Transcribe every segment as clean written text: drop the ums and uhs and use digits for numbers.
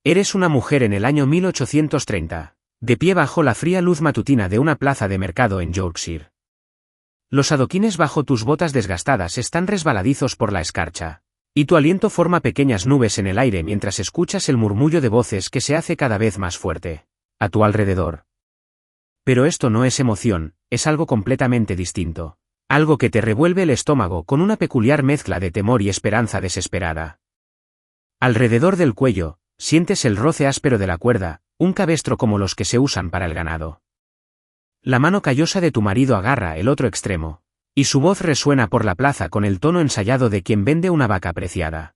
Eres una mujer en el año 1830, de pie bajo la fría luz matutina de una plaza de mercado en Yorkshire. Los adoquines bajo tus botas desgastadas están resbaladizos por la escarcha, y tu aliento forma pequeñas nubes en el aire mientras escuchas el murmullo de voces que se hace cada vez más fuerte a tu alrededor. Pero esto no es emoción, es algo completamente distinto. Algo que te revuelve el estómago con una peculiar mezcla de temor y esperanza desesperada. Alrededor del cuello, sientes el roce áspero de la cuerda, un cabestro como los que se usan para el ganado. La mano callosa de tu marido agarra el otro extremo, y su voz resuena por la plaza con el tono ensayado de quien vende una vaca preciada.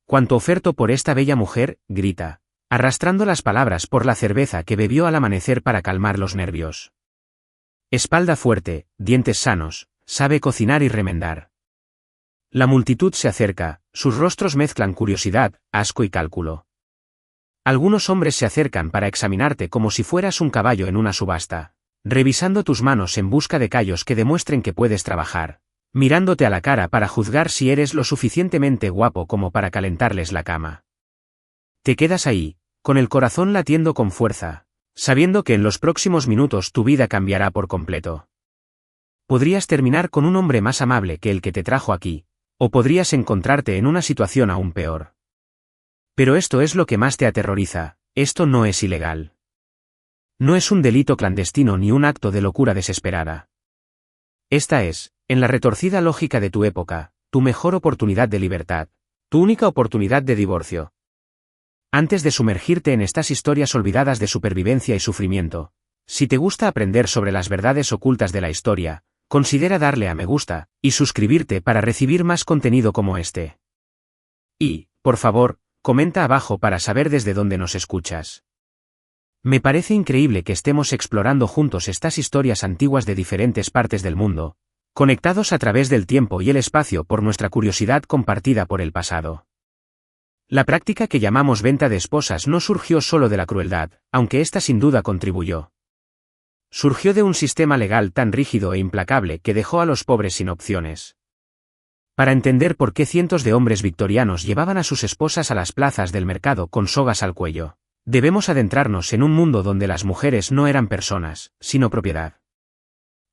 «Cuánto oferto por esta bella mujer», grita, arrastrando las palabras por la cerveza que bebió al amanecer para calmar los nervios. Espalda fuerte, dientes sanos, sabe cocinar y remendar. La multitud se acerca, sus rostros mezclan curiosidad, asco y cálculo. Algunos hombres se acercan para examinarte como si fueras un caballo en una subasta, revisando tus manos en busca de callos que demuestren que puedes trabajar, mirándote a la cara para juzgar si eres lo suficientemente guapo como para calentarles la cama. Te quedas ahí, con el corazón latiendo con fuerza, sabiendo que en los próximos minutos tu vida cambiará por completo. Podrías terminar con un hombre más amable que el que te trajo aquí, o podrías encontrarte en una situación aún peor. Pero esto es lo que más te aterroriza, esto no es ilegal. No es un delito clandestino ni un acto de locura desesperada. Esta es, en la retorcida lógica de tu época, tu mejor oportunidad de libertad, tu única oportunidad de divorcio. Antes de sumergirte en estas historias olvidadas de supervivencia y sufrimiento, si te gusta aprender sobre las verdades ocultas de la historia, considera darle a me gusta y suscribirte para recibir más contenido como este. Y, por favor, comenta abajo para saber desde dónde nos escuchas. Me parece increíble que estemos explorando juntos estas historias antiguas de diferentes partes del mundo, conectados a través del tiempo y el espacio por nuestra curiosidad compartida por el pasado. La práctica que llamamos venta de esposas no surgió solo de la crueldad, aunque ésta sin duda contribuyó. Surgió de un sistema legal tan rígido e implacable que dejó a los pobres sin opciones. Para entender por qué cientos de hombres victorianos llevaban a sus esposas a las plazas del mercado con sogas al cuello, debemos adentrarnos en un mundo donde las mujeres no eran personas, sino propiedad.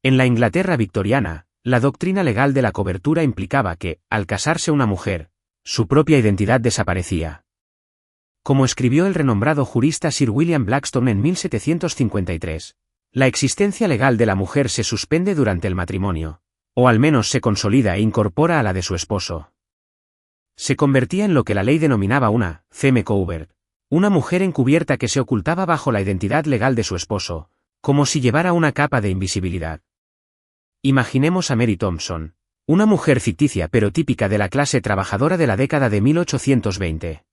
En la Inglaterra victoriana, la doctrina legal de la cobertura implicaba que, al casarse una mujer, su propia identidad desaparecía. Como escribió el renombrado jurista Sir William Blackstone en 1753, la existencia legal de la mujer se suspende durante el matrimonio, o al menos se consolida e incorpora a la de su esposo. Se convertía en lo que la ley denominaba una femme couverte, una mujer encubierta que se ocultaba bajo la identidad legal de su esposo, como si llevara una capa de invisibilidad. Imaginemos a Mary Thompson, una mujer ficticia pero típica de la clase trabajadora de la década de 1820.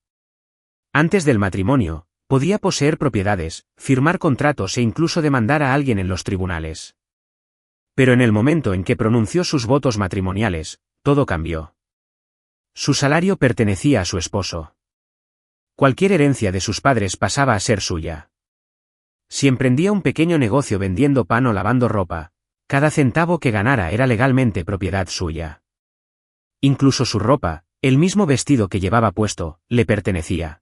Antes del matrimonio, podía poseer propiedades, firmar contratos e incluso demandar a alguien en los tribunales. Pero en el momento en que pronunció sus votos matrimoniales, todo cambió. Su salario pertenecía a su esposo. Cualquier herencia de sus padres pasaba a ser suya. Si emprendía un pequeño negocio vendiendo pan o lavando ropa, cada centavo que ganara era legalmente propiedad suya. Incluso su ropa, el mismo vestido que llevaba puesto, le pertenecía.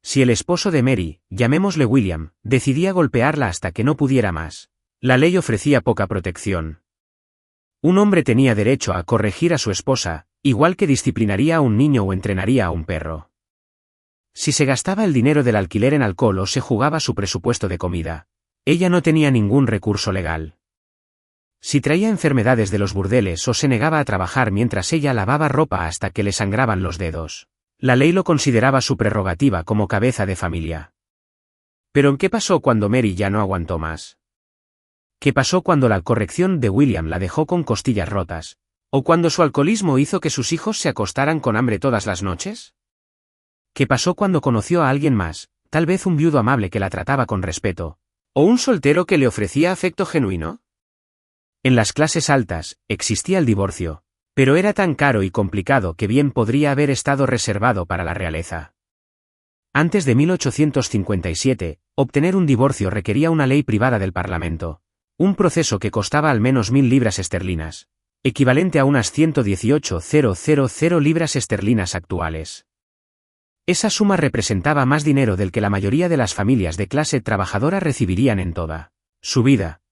Si el esposo de Mary, llamémosle William, decidía golpearla hasta que no pudiera más, la ley ofrecía poca protección. Un hombre tenía derecho a corregir a su esposa, igual que disciplinaría a un niño o entrenaría a un perro. Si se gastaba el dinero del alquiler en alcohol o se jugaba su presupuesto de comida, ella no tenía ningún recurso legal. Si traía enfermedades de los burdeles o se negaba a trabajar mientras ella lavaba ropa hasta que le sangraban los dedos, la ley lo consideraba su prerrogativa como cabeza de familia. Pero ¿qué pasó cuando Mary ya no aguantó más? ¿Qué pasó cuando la corrección de William la dejó con costillas rotas? ¿O cuando su alcoholismo hizo que sus hijos se acostaran con hambre todas las noches? ¿Qué pasó cuando conoció a alguien más, tal vez un viudo amable que la trataba con respeto, o un soltero que le ofrecía afecto genuino? En las clases altas, existía el divorcio, pero era tan caro y complicado que bien podría haber estado reservado para la realeza. Antes de 1857, obtener un divorcio requería una ley privada del Parlamento, un proceso que costaba al menos 1.000 libras esterlinas, equivalente a unas 118.000 libras esterlinas actuales. Esa suma representaba más dinero del que la mayoría de las familias de clase trabajadora recibirían en toda su vida.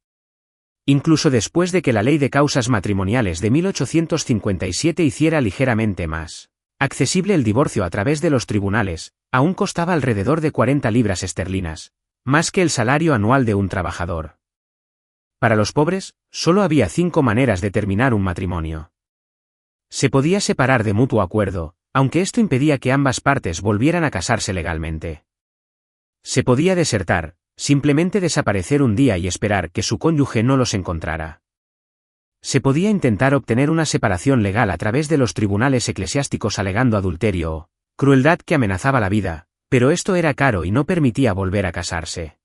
Incluso después de que la ley de causas matrimoniales de 1857 hiciera ligeramente más accesible el divorcio a través de los tribunales, aún costaba alrededor de 40 libras esterlinas, más que el salario anual de un trabajador. Para los pobres, solo había 5 maneras de terminar un matrimonio. Se podía separar de mutuo acuerdo, aunque esto impedía que ambas partes volvieran a casarse legalmente. Se podía desertar, simplemente desaparecer un día y esperar que su cónyuge no los encontrara. Se podía intentar obtener una separación legal a través de los tribunales eclesiásticos alegando adulterio o crueldad que amenazaba la vida, pero esto era caro y no permitía volver a casarse.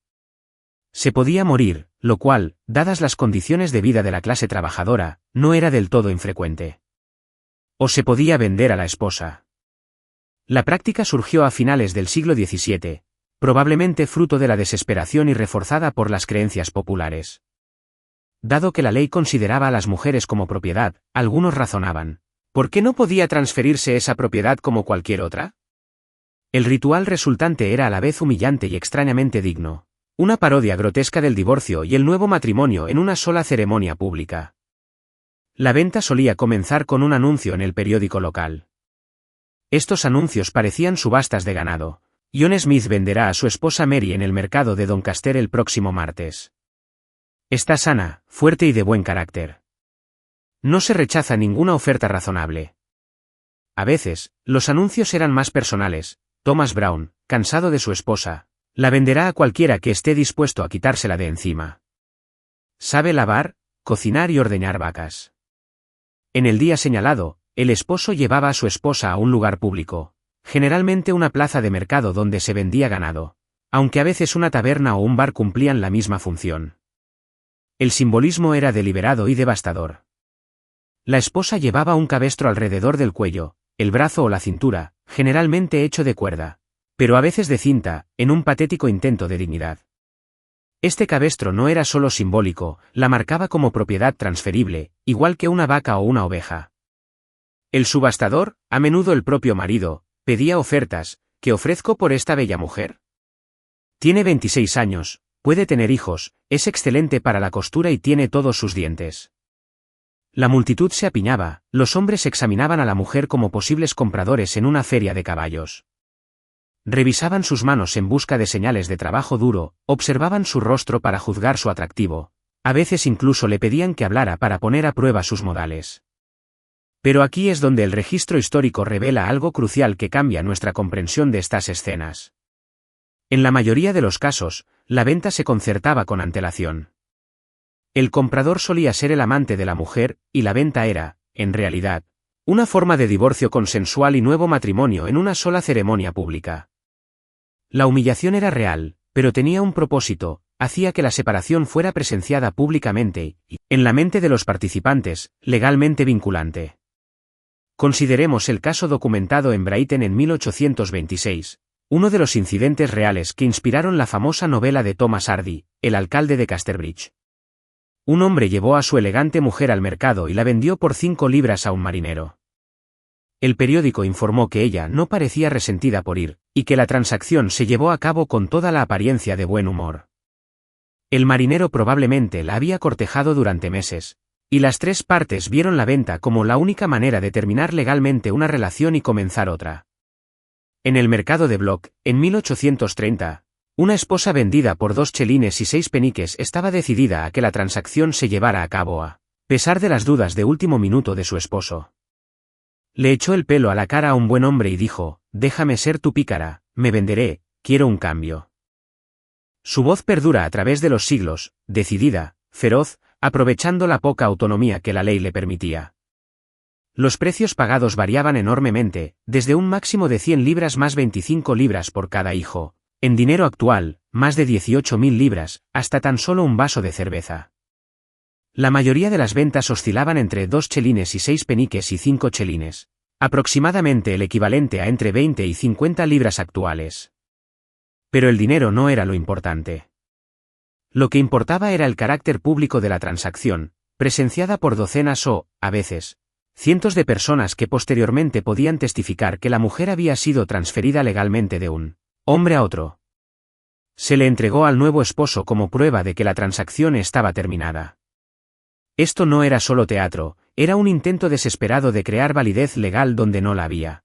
Se podía morir, lo cual, dadas las condiciones de vida de la clase trabajadora, no era del todo infrecuente. O se podía vender a la esposa. La práctica surgió a finales del siglo XVII, probablemente fruto de la desesperación y reforzada por las creencias populares. Dado que la ley consideraba a las mujeres como propiedad, algunos razonaban, ¿por qué no podía transferirse esa propiedad como cualquier otra? El ritual resultante era a la vez humillante y extrañamente digno, una parodia grotesca del divorcio y el nuevo matrimonio en una sola ceremonia pública. La venta solía comenzar con un anuncio en el periódico local. Estos anuncios parecían subastas de ganado. John Smith venderá a su esposa Mary en el mercado de Doncaster el próximo martes. Está sana, fuerte y de buen carácter. No se rechaza ninguna oferta razonable. A veces, los anuncios eran más personales. Thomas Brown, cansado de su esposa, la venderá a cualquiera que esté dispuesto a quitársela de encima. Sabe lavar, cocinar y ordeñar vacas. En el día señalado, el esposo llevaba a su esposa a un lugar público, generalmente una plaza de mercado donde se vendía ganado, aunque a veces una taberna o un bar cumplían la misma función. El simbolismo era deliberado y devastador. La esposa llevaba un cabestro alrededor del cuello, el brazo o la cintura, generalmente hecho de cuerda, pero a veces de cinta, en un patético intento de dignidad. Este cabestro no era solo simbólico, la marcaba como propiedad transferible, igual que una vaca o una oveja. El subastador, a menudo el propio marido, pedía ofertas. ¿Qué ofrezco por esta bella mujer? Tiene 26 años, puede tener hijos, es excelente para la costura y tiene todos sus dientes. La multitud se apiñaba, los hombres examinaban a la mujer como posibles compradores en una feria de caballos. Revisaban sus manos en busca de señales de trabajo duro, observaban su rostro para juzgar su atractivo, a veces incluso le pedían que hablara para poner a prueba sus modales. Pero aquí es donde el registro histórico revela algo crucial que cambia nuestra comprensión de estas escenas. En la mayoría de los casos, la venta se concertaba con antelación. El comprador solía ser el amante de la mujer, y la venta era, en realidad, una forma de divorcio consensual y nuevo matrimonio en una sola ceremonia pública. La humillación era real, pero tenía un propósito, hacía que la separación fuera presenciada públicamente y, en la mente de los participantes, legalmente vinculante. Consideremos el caso documentado en Brighton en 1826, uno de los incidentes reales que inspiraron la famosa novela de Thomas Hardy, El alcalde de Casterbridge. Un hombre llevó a su elegante mujer al mercado y la vendió por 5 libras a un marinero. El periódico informó que ella no parecía resentida por ir, y que la transacción se llevó a cabo con toda la apariencia de buen humor. El marinero probablemente la había cortejado durante meses, y las 3 partes vieron la venta como la única manera de terminar legalmente una relación y comenzar otra. En el mercado de Block, en 1830, una esposa vendida por 2 chelines y 6 peniques estaba decidida a que la transacción se llevara a cabo a pesar de las dudas de último minuto de su esposo. Le echó el pelo a la cara a un buen hombre y dijo, «Déjame ser tu pícara, me venderé, quiero un cambio». Su voz perdura a través de los siglos, decidida, feroz, aprovechando la poca autonomía que la ley le permitía. Los precios pagados variaban enormemente, desde un máximo de 100 libras más 25 libras por cada hijo, en dinero actual, más de 18.000 libras, hasta tan solo un vaso de cerveza. La mayoría de las ventas oscilaban entre 2 chelines y 6 peniques y 5 chelines, aproximadamente el equivalente a entre 20 y 50 libras actuales. Pero el dinero no era lo importante. Lo que importaba era el carácter público de la transacción, presenciada por docenas o, a veces, Cientos de personas que posteriormente podían testificar que la mujer había sido transferida legalmente de un hombre a otro. Se le entregó al nuevo esposo como prueba de que la transacción estaba terminada. Esto no era solo teatro, era un intento desesperado de crear validez legal donde no la había.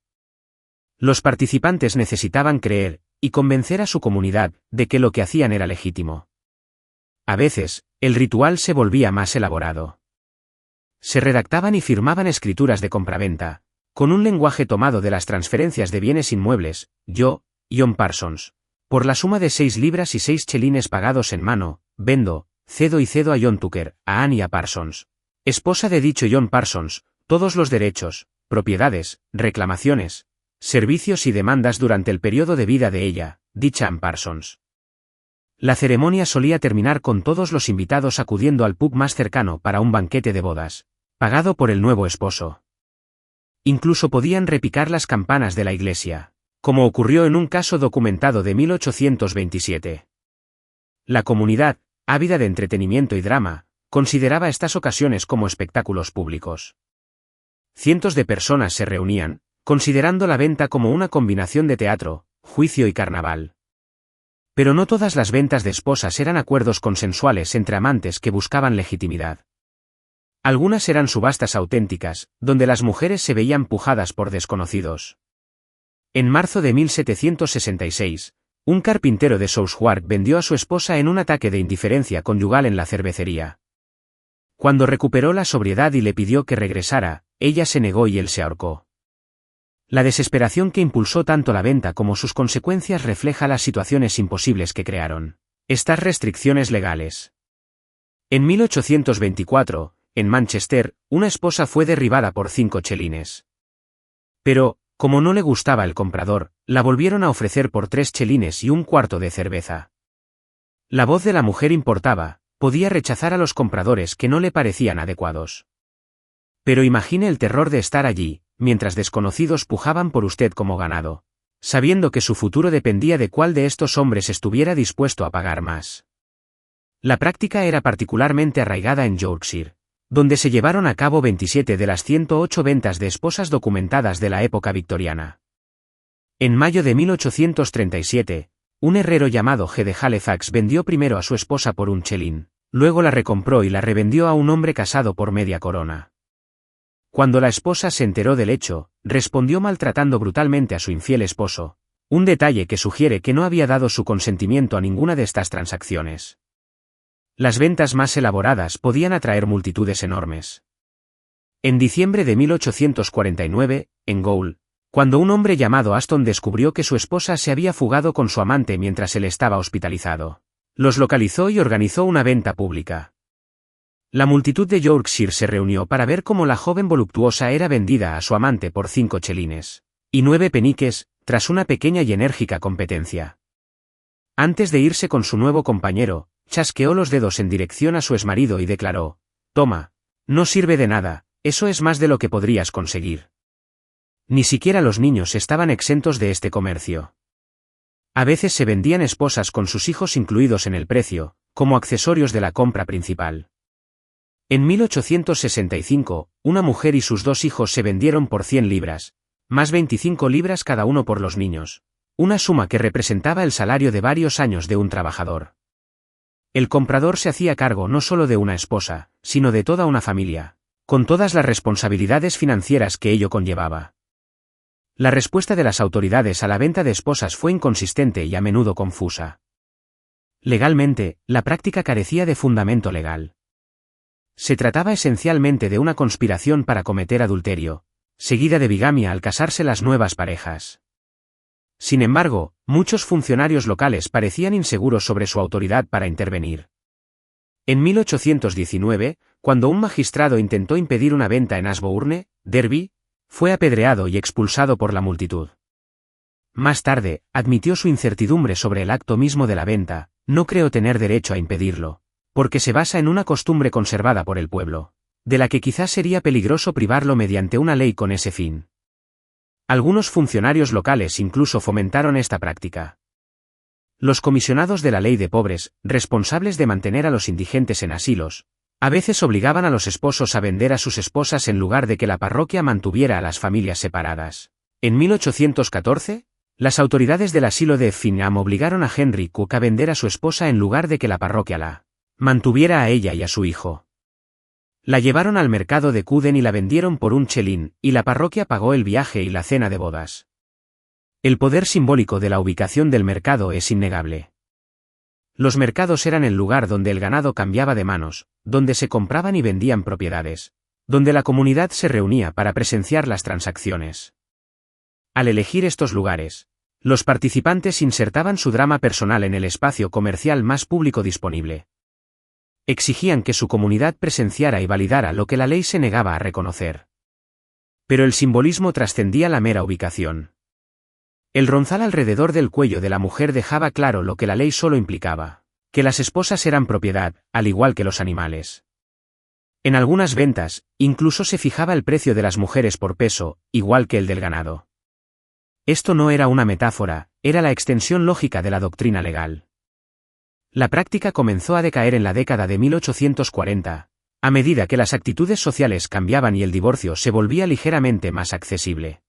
Los participantes necesitaban creer, y convencer a su comunidad, de que lo que hacían era legítimo. A veces, el ritual se volvía más elaborado. Se redactaban y firmaban escrituras de compraventa, con un lenguaje tomado de las transferencias de bienes inmuebles, John Parsons, por la suma de 6 libras y 6 chelines pagados en mano, vendo, cedo y cedo a John Tucker, a Annie a Parsons, esposa de dicho John Parsons, todos los derechos, propiedades, reclamaciones, servicios y demandas durante el periodo de vida de ella, dicha Ann Parsons. La ceremonia solía terminar con todos los invitados acudiendo al pub más cercano para un banquete de bodas, pagado por el nuevo esposo. Incluso podían repicar las campanas de la iglesia, como ocurrió en un caso documentado de 1827. La comunidad, ávida de entretenimiento y drama, consideraba estas ocasiones como espectáculos públicos. Cientos de personas se reunían, considerando la venta como una combinación de teatro, juicio y carnaval. Pero no todas las ventas de esposas eran acuerdos consensuales entre amantes que buscaban legitimidad. Algunas eran subastas auténticas, donde las mujeres se veían pujadas por desconocidos. En marzo de 1766, un carpintero de Southwark vendió a su esposa en un ataque de indiferencia conyugal en la cervecería. Cuando recuperó la sobriedad y le pidió que regresara, ella se negó y él se ahorcó. La desesperación que impulsó tanto la venta como sus consecuencias refleja las situaciones imposibles que crearon estas restricciones legales. En 1824, en Manchester, una esposa fue derribada por 5 chelines. Pero, como no le gustaba el comprador, la volvieron a ofrecer por 3 chelines y un cuarto de cerveza. La voz de la mujer importaba, podía rechazar a los compradores que no le parecían adecuados. Pero imagine el terror de estar allí, mientras desconocidos pujaban por usted como ganado, sabiendo que su futuro dependía de cuál de estos hombres estuviera dispuesto a pagar más. La práctica era particularmente arraigada en Yorkshire, donde se llevaron a cabo 27 de las 108 ventas de esposas documentadas de la época victoriana. En mayo de 1837, un herrero llamado G. de Halifax vendió primero a su esposa por un chelín, luego la recompró y la revendió a un hombre casado por media corona. Cuando la esposa se enteró del hecho, respondió maltratando brutalmente a su infiel esposo, un detalle que sugiere que no había dado su consentimiento a ninguna de estas transacciones. Las ventas más elaboradas podían atraer multitudes enormes. En diciembre de 1849, en Goole, cuando un hombre llamado Aston descubrió que su esposa se había fugado con su amante mientras él estaba hospitalizado, los localizó y organizó una venta pública. La multitud de Yorkshire se reunió para ver cómo la joven voluptuosa era vendida a su amante por 5 chelines y 9 peniques, tras una pequeña y enérgica competencia. Antes de irse con su nuevo compañero, chasqueó los dedos en dirección a su exmarido y declaró: «Toma, no sirve de nada, eso es más de lo que podrías conseguir». Ni siquiera los niños estaban exentos de este comercio. A veces se vendían esposas con sus hijos incluidos en el precio, como accesorios de la compra principal. En 1865, una mujer y sus 2 hijos se vendieron por 100 libras, más 25 libras cada uno por los niños, una suma que representaba el salario de varios años de un trabajador. El comprador se hacía cargo no solo de una esposa, sino de toda una familia, con todas las responsabilidades financieras que ello conllevaba. La respuesta de las autoridades a la venta de esposas fue inconsistente y a menudo confusa. Legalmente, la práctica carecía de fundamento legal. Se trataba esencialmente de una conspiración para cometer adulterio, seguida de bigamia al casarse las nuevas parejas. Sin embargo, muchos funcionarios locales parecían inseguros sobre su autoridad para intervenir. En 1819, cuando un magistrado intentó impedir una venta en Ashbourne, Derby, fue apedreado y expulsado por la multitud. Más tarde, admitió su incertidumbre sobre el acto mismo de la venta: «No creo tener derecho a impedirlo, porque se basa en una costumbre conservada por el pueblo, de la que quizás sería peligroso privarlo mediante una ley con ese fin». Algunos funcionarios locales incluso fomentaron esta práctica. Los comisionados de la ley de pobres, responsables de mantener a los indigentes en asilos, A veces obligaban a los esposos a vender a sus esposas en lugar de que la parroquia mantuviera a las familias separadas. En 1814, las autoridades del asilo de Effingham obligaron a Henry Cook a vender a su esposa en lugar de que la parroquia la mantuviera a ella y a su hijo. La llevaron al mercado de Cuden y la vendieron por un chelín, y la parroquia pagó el viaje y la cena de bodas. El poder simbólico de la ubicación del mercado es innegable. Los mercados eran el lugar donde el ganado cambiaba de manos, donde se compraban y vendían propiedades, donde la comunidad se reunía para presenciar las transacciones. Al elegir estos lugares, los participantes insertaban su drama personal en el espacio comercial más público disponible. Exigían que su comunidad presenciara y validara lo que la ley se negaba a reconocer. Pero el simbolismo trascendía la mera ubicación. El ronzal alrededor del cuello de la mujer dejaba claro lo que la ley solo implicaba, que las esposas eran propiedad, al igual que los animales. En algunas ventas, incluso se fijaba el precio de las mujeres por peso, igual que el del ganado. Esto no era una metáfora, era la extensión lógica de la doctrina legal. La práctica comenzó a decaer en la década de 1840, a medida que las actitudes sociales cambiaban y el divorcio se volvía ligeramente más accesible.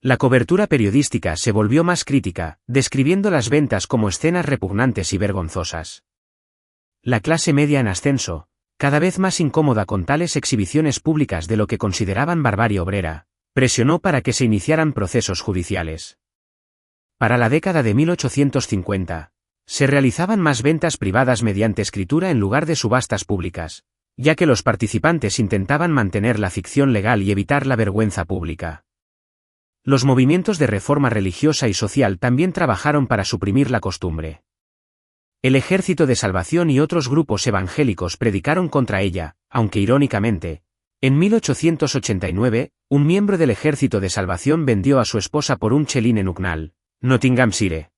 La cobertura periodística se volvió más crítica, describiendo las ventas como escenas repugnantes y vergonzosas. La clase media en ascenso, cada vez más incómoda con tales exhibiciones públicas de lo que consideraban barbarie obrera, presionó para que se iniciaran procesos judiciales. Para la década de 1850, se realizaban más ventas privadas mediante escritura en lugar de subastas públicas, ya que los participantes intentaban mantener la ficción legal y evitar la vergüenza pública. Los movimientos de reforma religiosa y social también trabajaron para suprimir la costumbre. El Ejército de Salvación y otros grupos evangélicos predicaron contra ella, aunque irónicamente, en 1889, un miembro del Ejército de Salvación vendió a su esposa por un chelín en Hucknall, Nottinghamshire.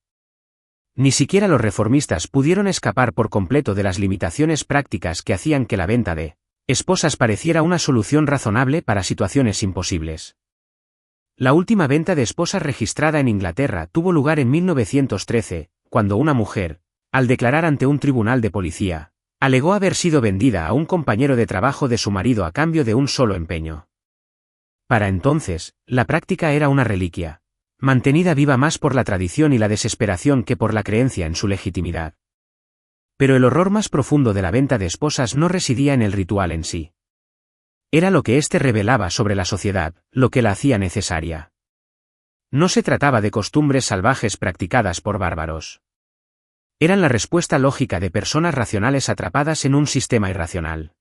Ni siquiera los reformistas pudieron escapar por completo de las limitaciones prácticas que hacían que la venta de esposas pareciera una solución razonable para situaciones imposibles. La última venta de esposas registrada en Inglaterra tuvo lugar en 1913, cuando una mujer, al declarar ante un tribunal de policía, alegó haber sido vendida a un compañero de trabajo de su marido a cambio de un solo empeño. Para entonces, la práctica era una reliquia, mantenida viva más por la tradición y la desesperación que por la creencia en su legitimidad. Pero el horror más profundo de la venta de esposas no residía en el ritual en sí. Era lo que éste revelaba sobre la sociedad, lo que la hacía necesaria. No se trataba de costumbres salvajes practicadas por bárbaros. Eran la respuesta lógica de personas racionales atrapadas en un sistema irracional.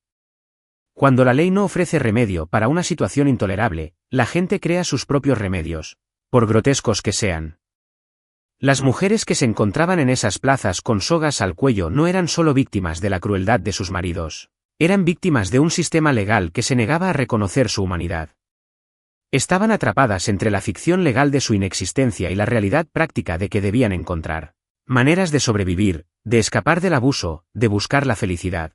Cuando la ley no ofrece remedio para una situación intolerable, la gente crea sus propios remedios, por grotescos que sean. Las mujeres que se encontraban en esas plazas con sogas al cuello no eran solo víctimas de la crueldad de sus maridos, eran víctimas de un sistema legal que se negaba a reconocer su humanidad. Estaban atrapadas entre la ficción legal de su inexistencia y la realidad práctica de que debían encontrar maneras de sobrevivir, de escapar del abuso, de buscar la felicidad.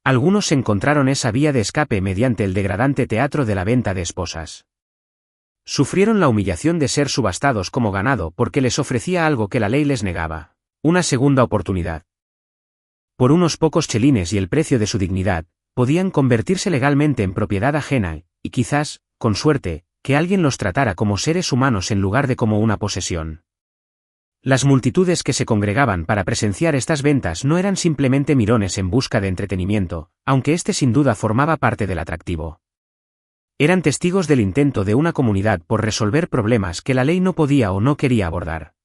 Algunos encontraron esa vía de escape mediante el degradante teatro de la venta de esposas. Sufrieron la humillación de ser subastados como ganado porque les ofrecía algo que la ley les negaba, una segunda oportunidad. Por unos pocos chelines y el precio de su dignidad, podían convertirse legalmente en propiedad ajena, y quizás, con suerte, que alguien los tratara como seres humanos en lugar de como una posesión. Las multitudes que se congregaban para presenciar estas ventas no eran simplemente mirones en busca de entretenimiento, aunque este sin duda formaba parte del atractivo. Eran testigos del intento de una comunidad por resolver problemas que la ley no podía o no quería abordar.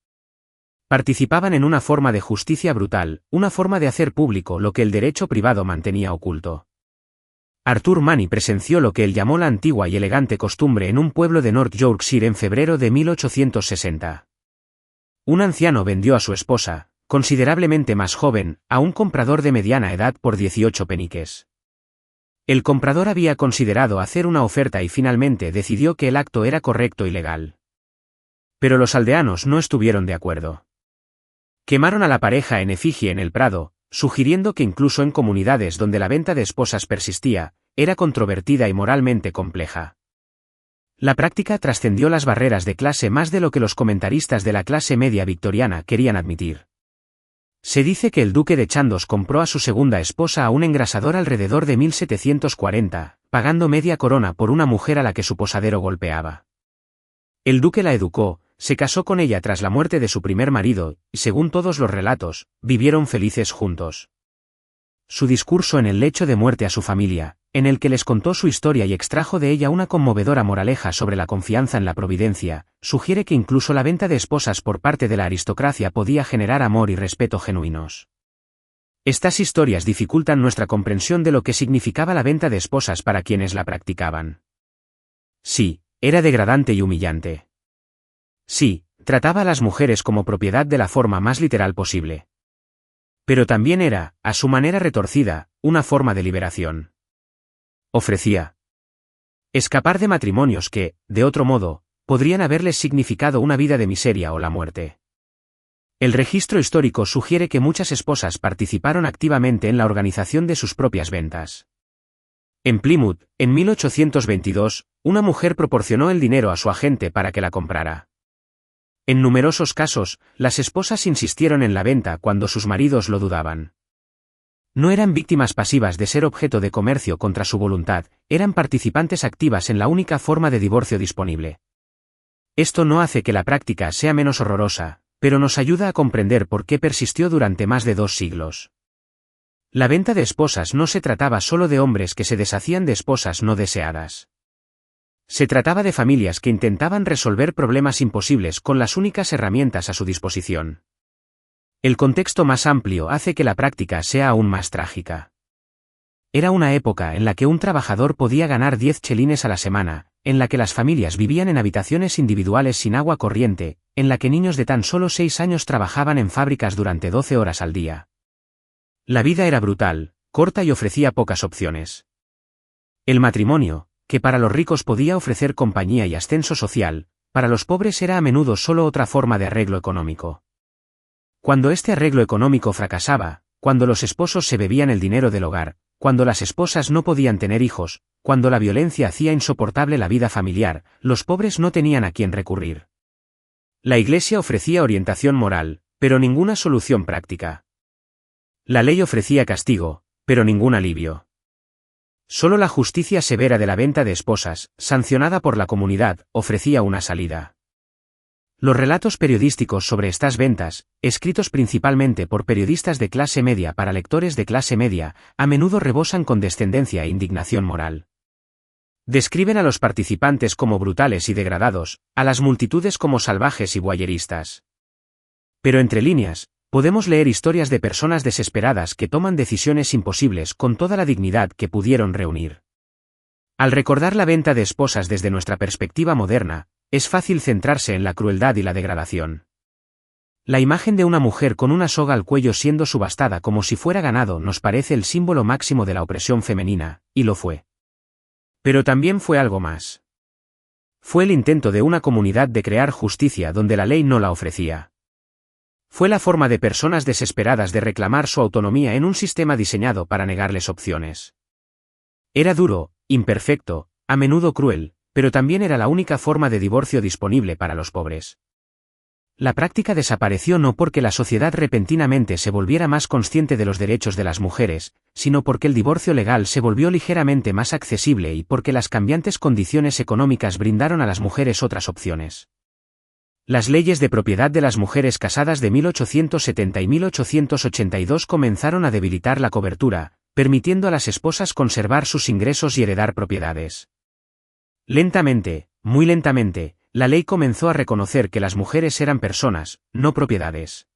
Participaban en una forma de justicia brutal, una forma de hacer público lo que el derecho privado mantenía oculto. Arthur Manny presenció lo que él llamó la antigua y elegante costumbre en un pueblo de North Yorkshire en febrero de 1860. Un anciano vendió a su esposa, considerablemente más joven, a un comprador de mediana edad por 18 peniques. El comprador había considerado hacer una oferta y finalmente decidió que el acto era correcto y legal. Pero los aldeanos no estuvieron de acuerdo. Quemaron a la pareja en efigie en el prado, sugiriendo que incluso en comunidades donde la venta de esposas persistía, era controvertida y moralmente compleja. La práctica trascendió las barreras de clase más de lo que los comentaristas de la clase media victoriana querían admitir. Se dice que el duque de Chandos compró a su segunda esposa a un engrasador alrededor de 1740, pagando media corona por una mujer a la que su posadero golpeaba. El duque la educó, se casó con ella tras la muerte de su primer marido, y según todos los relatos, vivieron felices juntos. Su discurso en el lecho de muerte a su familia, en el que les contó su historia y extrajo de ella una conmovedora moraleja sobre la confianza en la providencia, sugiere que incluso la venta de esposas por parte de la aristocracia podía generar amor y respeto genuinos. Estas historias dificultan nuestra comprensión de lo que significaba la venta de esposas para quienes la practicaban. Sí, era degradante y humillante. Sí, trataba a las mujeres como propiedad de la forma más literal posible. Pero también era, a su manera retorcida, una forma de liberación. Ofrecía escapar de matrimonios que, de otro modo, podrían haberles significado una vida de miseria o la muerte. El registro histórico sugiere que muchas esposas participaron activamente en la organización de sus propias ventas. En Plymouth, en 1822, una mujer proporcionó el dinero a su agente para que la comprara. En numerosos casos, las esposas insistieron en la venta cuando sus maridos lo dudaban. No eran víctimas pasivas de ser objeto de comercio contra su voluntad, eran participantes activas en la única forma de divorcio disponible. Esto no hace que la práctica sea menos horrorosa, pero nos ayuda a comprender por qué persistió durante más de 2 siglos. La venta de esposas no se trataba solo de hombres que se deshacían de esposas no deseadas. Se trataba de familias que intentaban resolver problemas imposibles con las únicas herramientas a su disposición. El contexto más amplio hace que la práctica sea aún más trágica. Era una época en la que un trabajador podía ganar 10 chelines a la semana, en la que las familias vivían en habitaciones individuales sin agua corriente, en la que niños de tan solo 6 años trabajaban en fábricas durante 12 horas al día. La vida era brutal, corta y ofrecía pocas opciones. El matrimonio, que para los ricos podía ofrecer compañía y ascenso social, para los pobres era a menudo solo otra forma de arreglo económico. Cuando este arreglo económico fracasaba, cuando los esposos se bebían el dinero del hogar, cuando las esposas no podían tener hijos, cuando la violencia hacía insoportable la vida familiar, los pobres no tenían a quién recurrir. La Iglesia ofrecía orientación moral, pero ninguna solución práctica. La ley ofrecía castigo, pero ningún alivio. Solo la justicia severa de la venta de esposas, sancionada por la comunidad, ofrecía una salida. Los relatos periodísticos sobre estas ventas, escritos principalmente por periodistas de clase media para lectores de clase media, a menudo rebosan condescendencia e indignación moral. Describen a los participantes como brutales y degradados, a las multitudes como salvajes y voyeristas. Pero entre líneas, podemos leer historias de personas desesperadas que toman decisiones imposibles con toda la dignidad que pudieron reunir. Al recordar la venta de esposas desde nuestra perspectiva moderna, es fácil centrarse en la crueldad y la degradación. La imagen de una mujer con una soga al cuello siendo subastada como si fuera ganado nos parece el símbolo máximo de la opresión femenina, y lo fue. Pero también fue algo más. Fue el intento de una comunidad de crear justicia donde la ley no la ofrecía. Fue la forma de personas desesperadas de reclamar su autonomía en un sistema diseñado para negarles opciones. Era duro, imperfecto, a menudo cruel, pero también era la única forma de divorcio disponible para los pobres. La práctica desapareció no porque la sociedad repentinamente se volviera más consciente de los derechos de las mujeres, sino porque el divorcio legal se volvió ligeramente más accesible y porque las cambiantes condiciones económicas brindaron a las mujeres otras opciones. Las leyes de propiedad de las mujeres casadas de 1870 y 1882 comenzaron a debilitar la cobertura, permitiendo a las esposas conservar sus ingresos y heredar propiedades. Lentamente, muy lentamente, la ley comenzó a reconocer que las mujeres eran personas, no propiedades.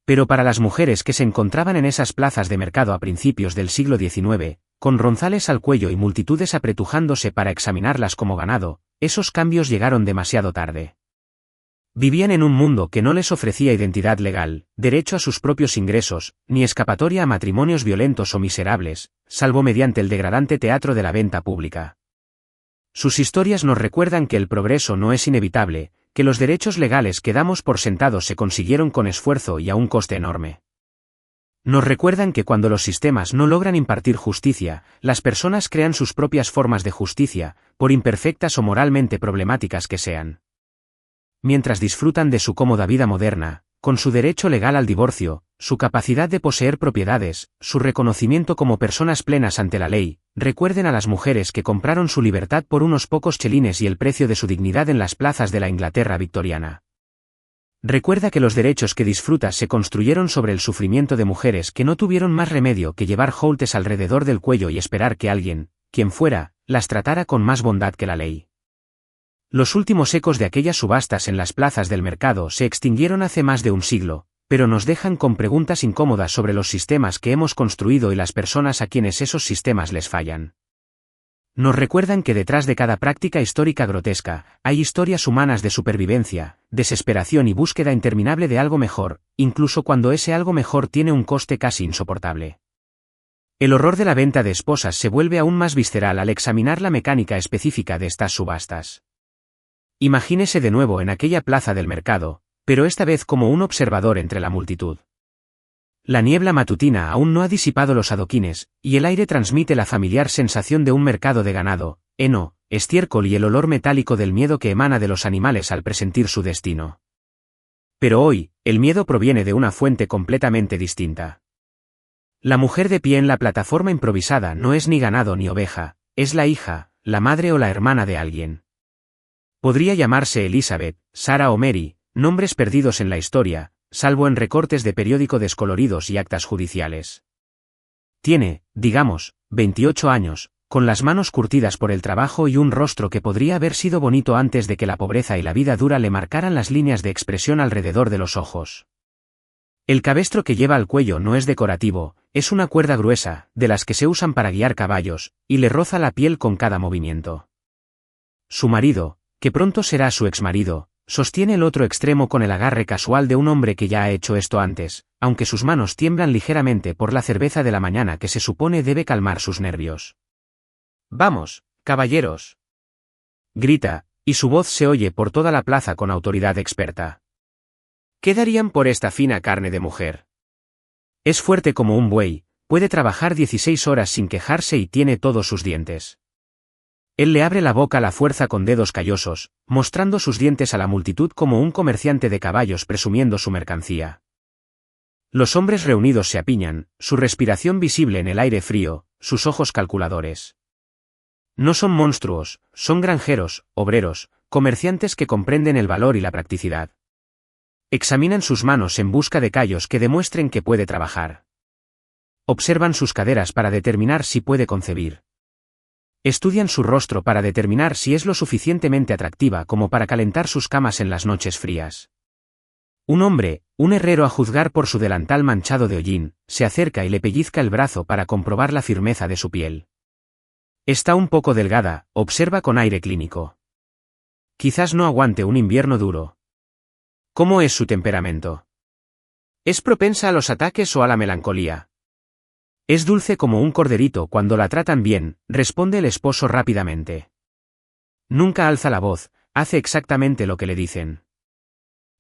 Pero para las mujeres que se encontraban en esas plazas de mercado a principios del siglo XIX, con ronzales al cuello y multitudes apretujándose para examinarlas como ganado, esos cambios llegaron demasiado tarde. Vivían en un mundo que no les ofrecía identidad legal, derecho a sus propios ingresos, ni escapatoria a matrimonios violentos o miserables, salvo mediante el degradante teatro de la venta pública. Sus historias nos recuerdan que el progreso no es inevitable, que los derechos legales que damos por sentados se consiguieron con esfuerzo y a un coste enorme. Nos recuerdan que cuando los sistemas no logran impartir justicia, las personas crean sus propias formas de justicia, por imperfectas o moralmente problemáticas que sean. Mientras disfrutan de su cómoda vida moderna, con su derecho legal al divorcio, su capacidad de poseer propiedades, su reconocimiento como personas plenas ante la ley, recuerden a las mujeres que compraron su libertad por unos pocos chelines y el precio de su dignidad en las plazas de la Inglaterra victoriana. Recuerda que los derechos que disfrutas se construyeron sobre el sufrimiento de mujeres que no tuvieron más remedio que llevar holtes alrededor del cuello y esperar que alguien, quien fuera, las tratara con más bondad que la ley. Los últimos ecos de aquellas subastas en las plazas del mercado se extinguieron hace más de un siglo, pero nos dejan con preguntas incómodas sobre los sistemas que hemos construido y las personas a quienes esos sistemas les fallan. Nos recuerdan que detrás de cada práctica histórica grotesca, hay historias humanas de supervivencia, desesperación y búsqueda interminable de algo mejor, incluso cuando ese algo mejor tiene un coste casi insoportable. El horror de la venta de esposas se vuelve aún más visceral al examinar la mecánica específica de estas subastas. Imagínese de nuevo en aquella plaza del mercado, pero esta vez como un observador entre la multitud. La niebla matutina aún no ha disipado los adoquines, y el aire transmite la familiar sensación de un mercado de ganado, heno, estiércol y el olor metálico del miedo que emana de los animales al presentir su destino. Pero hoy, el miedo proviene de una fuente completamente distinta. La mujer de pie en la plataforma improvisada no es ni ganado ni oveja, es la hija, la madre o la hermana de alguien. Podría llamarse Elizabeth, Sarah o Mary, nombres perdidos en la historia, salvo en recortes de periódico descoloridos y actas judiciales. Tiene, digamos, 28 años, con las manos curtidas por el trabajo y un rostro que podría haber sido bonito antes de que la pobreza y la vida dura le marcaran las líneas de expresión alrededor de los ojos. El cabestro que lleva al cuello no es decorativo, es una cuerda gruesa, de las que se usan para guiar caballos, y le roza la piel con cada movimiento. Su marido, que pronto será su exmarido, sostiene el otro extremo con el agarre casual de un hombre que ya ha hecho esto antes, aunque sus manos tiemblan ligeramente por la cerveza de la mañana que se supone debe calmar sus nervios. «Vamos, caballeros», grita, y su voz se oye por toda la plaza con autoridad experta. ¿Qué darían por esta fina carne de mujer? Es fuerte como un buey, puede trabajar 16 horas sin quejarse y tiene todos sus dientes. Él le abre la boca a la fuerza con dedos callosos, mostrando sus dientes a la multitud como un comerciante de caballos presumiendo su mercancía. Los hombres reunidos se apiñan, su respiración visible en el aire frío, sus ojos calculadores. No son monstruos, son granjeros, obreros, comerciantes que comprenden el valor y la practicidad. Examinan sus manos en busca de callos que demuestren que puede trabajar. Observan sus caderas para determinar si puede concebir. Estudian su rostro para determinar si es lo suficientemente atractiva como para calentar sus camas en las noches frías. Un hombre, un herrero a juzgar por su delantal manchado de hollín, se acerca y le pellizca el brazo para comprobar la firmeza de su piel. Está un poco delgada, observa con aire clínico. Quizás no aguante un invierno duro. ¿Cómo es su temperamento? ¿Es propensa a los ataques o a la melancolía? Es dulce como un corderito cuando la tratan bien, responde el esposo rápidamente. Nunca alza la voz, hace exactamente lo que le dicen.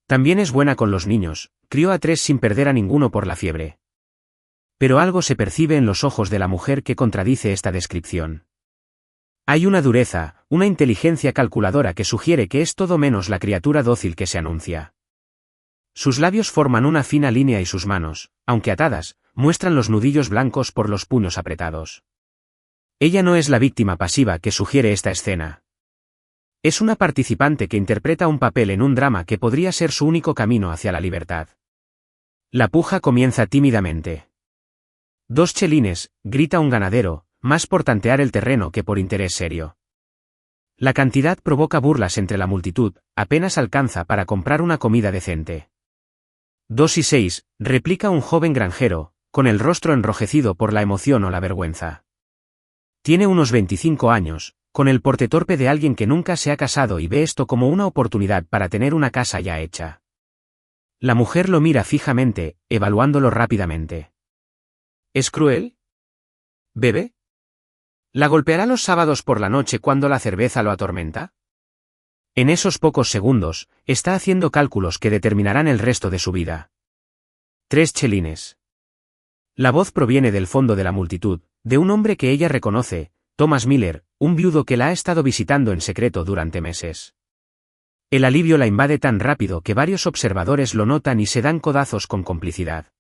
También es buena con los niños, crió a 3 sin perder a ninguno por la fiebre. Pero algo se percibe en los ojos de la mujer que contradice esta descripción. Hay una dureza, una inteligencia calculadora que sugiere que es todo menos la criatura dócil que se anuncia. Sus labios forman una fina línea y sus manos, aunque atadas, muestran los nudillos blancos por los puños apretados. Ella no es la víctima pasiva que sugiere esta escena. Es una participante que interpreta un papel en un drama que podría ser su único camino hacia la libertad. La puja comienza tímidamente. 2 chelines, grita un ganadero, más por tantear el terreno que por interés serio. La cantidad provoca burlas entre la multitud, apenas alcanza para comprar una comida decente. 2 y 6, replica un joven granjero, con el rostro enrojecido por la emoción o la vergüenza. Tiene unos 25 años, con el porte torpe de alguien que nunca se ha casado y ve esto como una oportunidad para tener una casa ya hecha. La mujer lo mira fijamente, evaluándolo rápidamente. ¿Es cruel? ¿Bebe? ¿La golpeará los sábados por la noche cuando la cerveza lo atormenta? En esos pocos segundos, está haciendo cálculos que determinarán el resto de su vida. 3 chelines. La voz proviene del fondo de la multitud, de un hombre que ella reconoce, Thomas Miller, un viudo que la ha estado visitando en secreto durante meses. El alivio la invade tan rápido que varios observadores lo notan y se dan codazos con complicidad.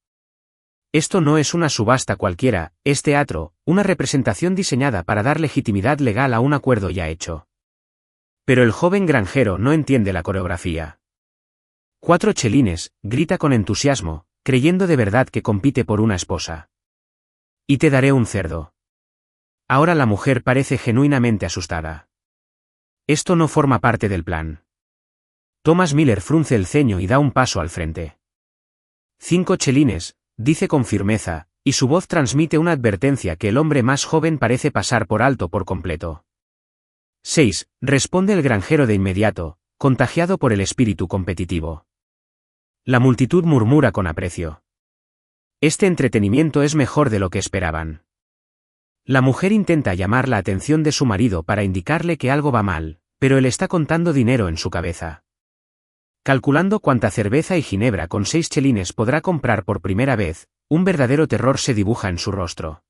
Esto no es una subasta cualquiera, es teatro, una representación diseñada para dar legitimidad legal a un acuerdo ya hecho. Pero el joven granjero no entiende la coreografía. 4 chelines, grita con entusiasmo, creyendo de verdad que compite por una esposa. Y te daré un cerdo. Ahora la mujer parece genuinamente asustada. Esto no forma parte del plan. Thomas Miller frunce el ceño y da un paso al frente. 5 chelines, dice con firmeza, y su voz transmite una advertencia que el hombre más joven parece pasar por alto por completo. 6, responde el granjero de inmediato, contagiado por el espíritu competitivo. La multitud murmura con aprecio. Este entretenimiento es mejor de lo que esperaban. La mujer intenta llamar la atención de su marido para indicarle que algo va mal, pero él está contando dinero en su cabeza. Calculando cuánta cerveza y ginebra con 6 chelines podrá comprar por primera vez, un verdadero terror se dibuja en su rostro.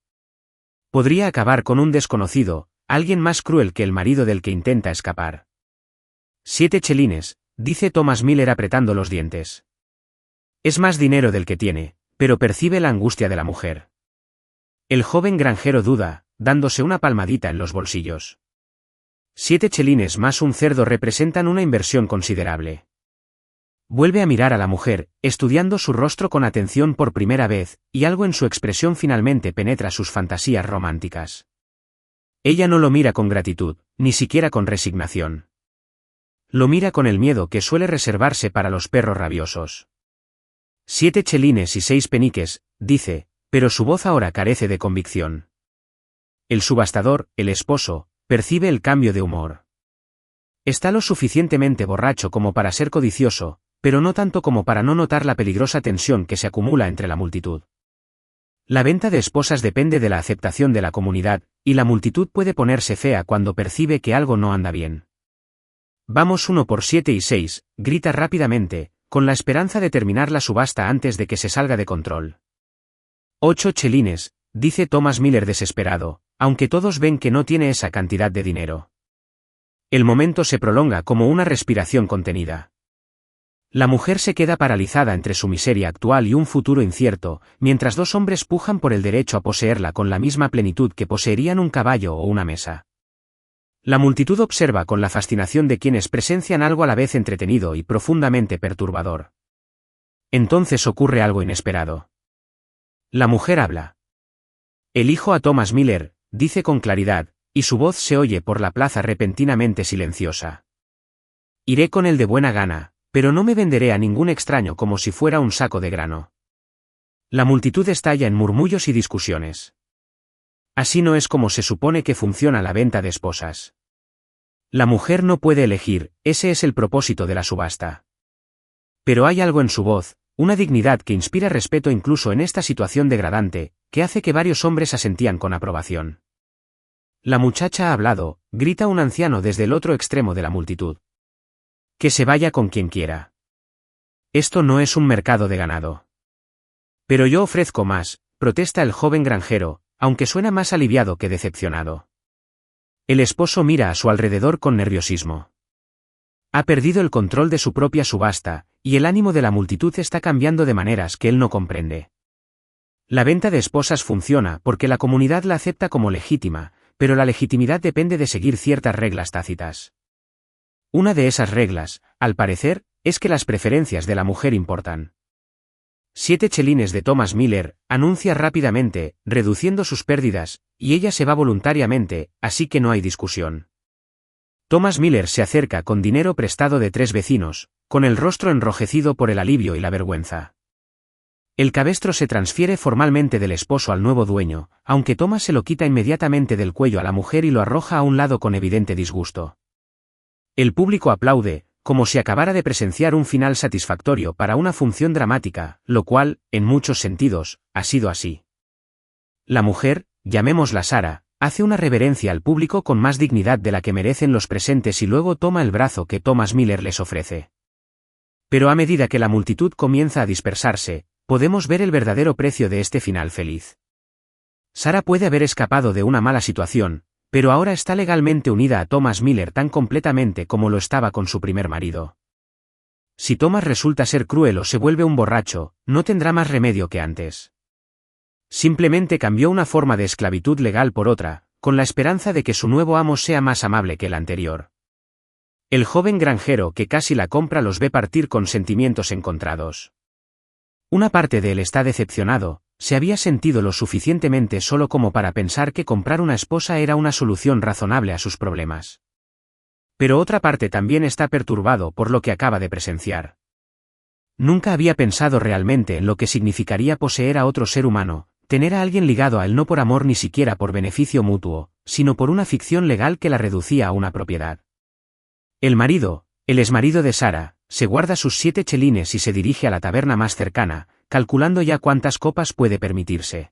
Podría acabar con un desconocido, alguien más cruel que el marido del que intenta escapar. 7 chelines, dice Thomas Miller apretando los dientes. Es más dinero del que tiene, pero percibe la angustia de la mujer. El joven granjero duda, dándose una palmadita en los bolsillos. 7 chelines más un cerdo representan una inversión considerable. Vuelve a mirar a la mujer, estudiando su rostro con atención por primera vez, y algo en su expresión finalmente penetra sus fantasías románticas. Ella no lo mira con gratitud, ni siquiera con resignación. Lo mira con el miedo que suele reservarse para los perros rabiosos. 7 chelines y 6 peniques, dice, pero su voz ahora carece de convicción. El subastador, el esposo, percibe el cambio de humor. Está lo suficientemente borracho como para ser codicioso, pero no tanto como para no notar la peligrosa tensión que se acumula entre la multitud. La venta de esposas depende de la aceptación de la comunidad, y la multitud puede ponerse fea cuando percibe que algo no anda bien. Vamos 1 por 7 y 6, grita rápidamente, con la esperanza de terminar la subasta antes de que se salga de control. 8 chelines, dice Thomas Miller desesperado, aunque todos ven que no tiene esa cantidad de dinero. El momento se prolonga como una respiración contenida. La mujer se queda paralizada entre su miseria actual y un futuro incierto, mientras 2 hombres pujan por el derecho a poseerla con la misma plenitud que poseerían un caballo o una mesa. La multitud observa con la fascinación de quienes presencian algo a la vez entretenido y profundamente perturbador. Entonces ocurre algo inesperado. La mujer habla. Elijo a Thomas Miller, dice con claridad, y su voz se oye por la plaza repentinamente silenciosa. Iré con él de buena gana, pero no me venderé a ningún extraño como si fuera un saco de grano. La multitud estalla en murmullos y discusiones. Así no es como se supone que funciona la venta de esposas. La mujer no puede elegir, ese es el propósito de la subasta. Pero hay algo en su voz, una dignidad que inspira respeto incluso en esta situación degradante, que hace que varios hombres asentían con aprobación. La muchacha ha hablado, grita un anciano desde el otro extremo de la multitud. Que se vaya con quien quiera. Esto no es un mercado de ganado. Pero yo ofrezco más, protesta el joven granjero, aunque suena más aliviado que decepcionado. El esposo mira a su alrededor con nerviosismo. Ha perdido el control de su propia subasta, y el ánimo de la multitud está cambiando de maneras que él no comprende. La venta de esposas funciona porque la comunidad la acepta como legítima, pero la legitimidad depende de seguir ciertas reglas tácitas. Una de esas reglas, al parecer, es que las preferencias de la mujer importan. 7 chelines de Thomas Miller, anuncia rápidamente, reduciendo sus pérdidas, y ella se va voluntariamente, así que no hay discusión. Thomas Miller se acerca con dinero prestado de 3 vecinos, con el rostro enrojecido por el alivio y la vergüenza. El cabestro se transfiere formalmente del esposo al nuevo dueño, aunque Thomas se lo quita inmediatamente del cuello a la mujer y lo arroja a un lado con evidente disgusto. El público aplaude, como si acabara de presenciar un final satisfactorio para una función dramática, lo cual, en muchos sentidos, ha sido así. La mujer, llamémosla Sara, hace una reverencia al público con más dignidad de la que merecen los presentes y luego toma el brazo que Thomas Miller les ofrece. Pero a medida que la multitud comienza a dispersarse, podemos ver el verdadero precio de este final feliz. Sara puede haber escapado de una mala situación, pero ahora está legalmente unida a Thomas Miller tan completamente como lo estaba con su primer marido. Si Thomas resulta ser cruel o se vuelve un borracho, no tendrá más remedio que antes. Simplemente cambió una forma de esclavitud legal por otra, con la esperanza de que su nuevo amo sea más amable que el anterior. El joven granjero que casi la compra los ve partir con sentimientos encontrados. Una parte de él está decepcionado, se había sentido lo suficientemente solo como para pensar que comprar una esposa era una solución razonable a sus problemas. Pero otra parte también está perturbado por lo que acaba de presenciar. Nunca había pensado realmente en lo que significaría poseer a otro ser humano, tener a alguien ligado a él no por amor ni siquiera por beneficio mutuo, sino por una ficción legal que la reducía a una propiedad. El marido, el exmarido de Sara, se guarda sus 7 chelines y se dirige a la taberna más cercana, calculando ya cuántas copas puede permitirse.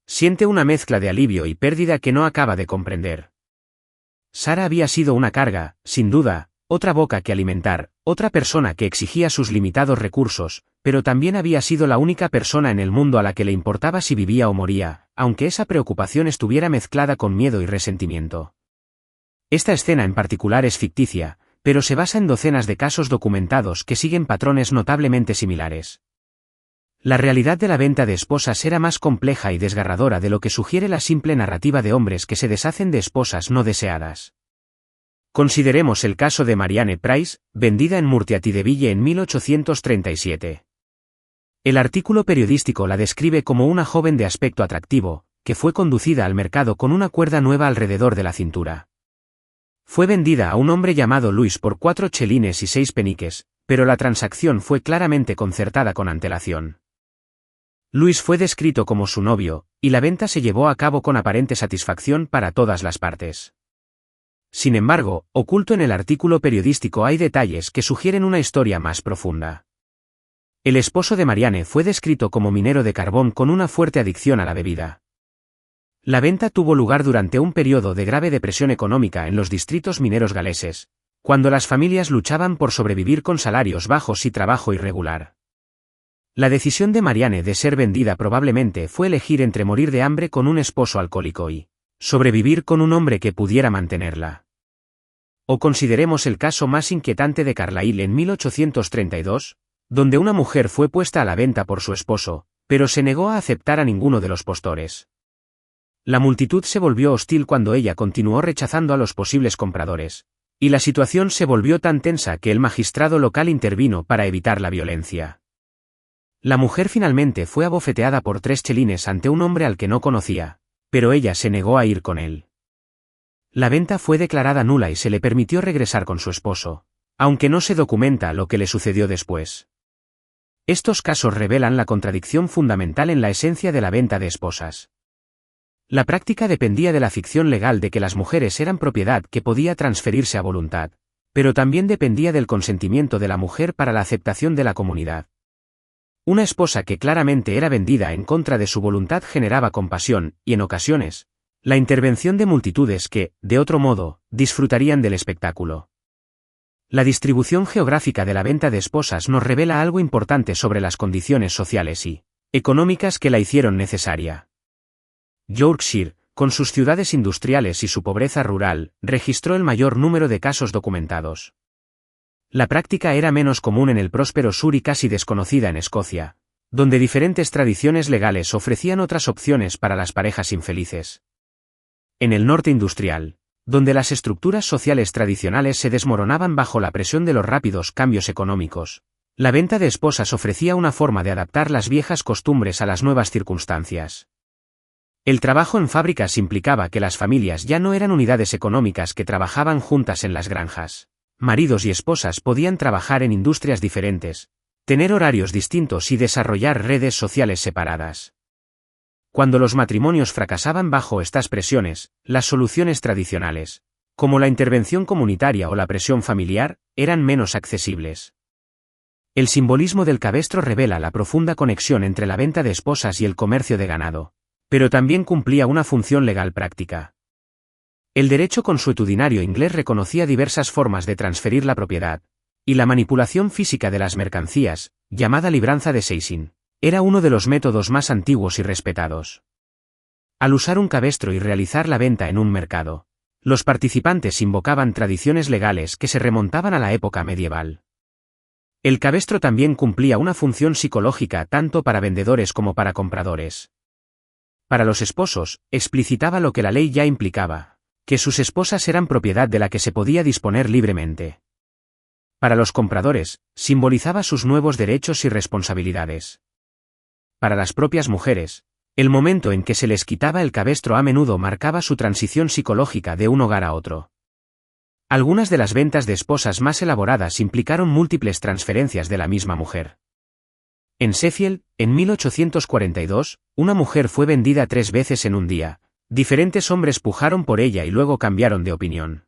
Siente una mezcla de alivio y pérdida que no acaba de comprender. Sara había sido una carga, sin duda, otra boca que alimentar, otra persona que exigía sus limitados recursos, pero también había sido la única persona en el mundo a la que le importaba si vivía o moría, aunque esa preocupación estuviera mezclada con miedo y resentimiento. Esta escena en particular es ficticia, pero se basa en docenas de casos documentados que siguen patrones notablemente similares. La realidad de la venta de esposas era más compleja y desgarradora de lo que sugiere la simple narrativa de hombres que se deshacen de esposas no deseadas. Consideremos el caso de Marianne Price, vendida en Murtiatideville en 1837. El artículo periodístico la describe como una joven de aspecto atractivo, que fue conducida al mercado con una cuerda nueva alrededor de la cintura. Fue vendida a un hombre llamado Luis por 4 chelines y 6 peniques, pero la transacción fue claramente concertada con antelación. Luis fue descrito como su novio, y la venta se llevó a cabo con aparente satisfacción para todas las partes. Sin embargo, oculto en el artículo periodístico hay detalles que sugieren una historia más profunda. El esposo de Marianne fue descrito como minero de carbón con una fuerte adicción a la bebida. La venta tuvo lugar durante un periodo de grave depresión económica en los distritos mineros galeses, cuando las familias luchaban por sobrevivir con salarios bajos y trabajo irregular. La decisión de Marianne de ser vendida probablemente fue elegir entre morir de hambre con un esposo alcohólico y sobrevivir con un hombre que pudiera mantenerla. O consideremos el caso más inquietante de Carlyle en 1832, donde una mujer fue puesta a la venta por su esposo, pero se negó a aceptar a ninguno de los postores. La multitud se volvió hostil cuando ella continuó rechazando a los posibles compradores, y la situación se volvió tan tensa que el magistrado local intervino para evitar la violencia. La mujer finalmente fue abofeteada por 3 chelines ante un hombre al que no conocía, pero ella se negó a ir con él. La venta fue declarada nula y se le permitió regresar con su esposo, aunque no se documenta lo que le sucedió después. Estos casos revelan la contradicción fundamental en la esencia de la venta de esposas. La práctica dependía de la ficción legal de que las mujeres eran propiedad que podía transferirse a voluntad, pero también dependía del consentimiento de la mujer para la aceptación de la comunidad. Una esposa que claramente era vendida en contra de su voluntad generaba compasión, y en ocasiones, la intervención de multitudes que, de otro modo, disfrutarían del espectáculo. La distribución geográfica de la venta de esposas nos revela algo importante sobre las condiciones sociales y económicas que la hicieron necesaria. Yorkshire, con sus ciudades industriales y su pobreza rural, registró el mayor número de casos documentados. La práctica era menos común en el próspero sur y casi desconocida en Escocia, donde diferentes tradiciones legales ofrecían otras opciones para las parejas infelices. En el norte industrial, donde las estructuras sociales tradicionales se desmoronaban bajo la presión de los rápidos cambios económicos, la venta de esposas ofrecía una forma de adaptar las viejas costumbres a las nuevas circunstancias. El trabajo en fábricas implicaba que las familias ya no eran unidades económicas que trabajaban juntas en las granjas. Maridos y esposas podían trabajar en industrias diferentes, tener horarios distintos y desarrollar redes sociales separadas. Cuando los matrimonios fracasaban bajo estas presiones, las soluciones tradicionales, como la intervención comunitaria o la presión familiar, eran menos accesibles. El simbolismo del cabestro revela la profunda conexión entre la venta de esposas y el comercio de ganado, pero también cumplía una función legal práctica. El derecho consuetudinario inglés reconocía diversas formas de transferir la propiedad, y la manipulación física de las mercancías, llamada libranza de seizin, era uno de los métodos más antiguos y respetados. Al usar un cabestro y realizar la venta en un mercado, los participantes invocaban tradiciones legales que se remontaban a la época medieval. El cabestro también cumplía una función psicológica tanto para vendedores como para compradores. Para los esposos, explicitaba lo que la ley ya implicaba, que sus esposas eran propiedad de la que se podía disponer libremente. Para los compradores, simbolizaba sus nuevos derechos y responsabilidades. Para las propias mujeres, el momento en que se les quitaba el cabestro a menudo marcaba su transición psicológica de un hogar a otro. Algunas de las ventas de esposas más elaboradas implicaron múltiples transferencias de la misma mujer. En Sheffield, en 1842, una mujer fue vendida 3 veces en un día. Diferentes hombres pujaron por ella y luego cambiaron de opinión.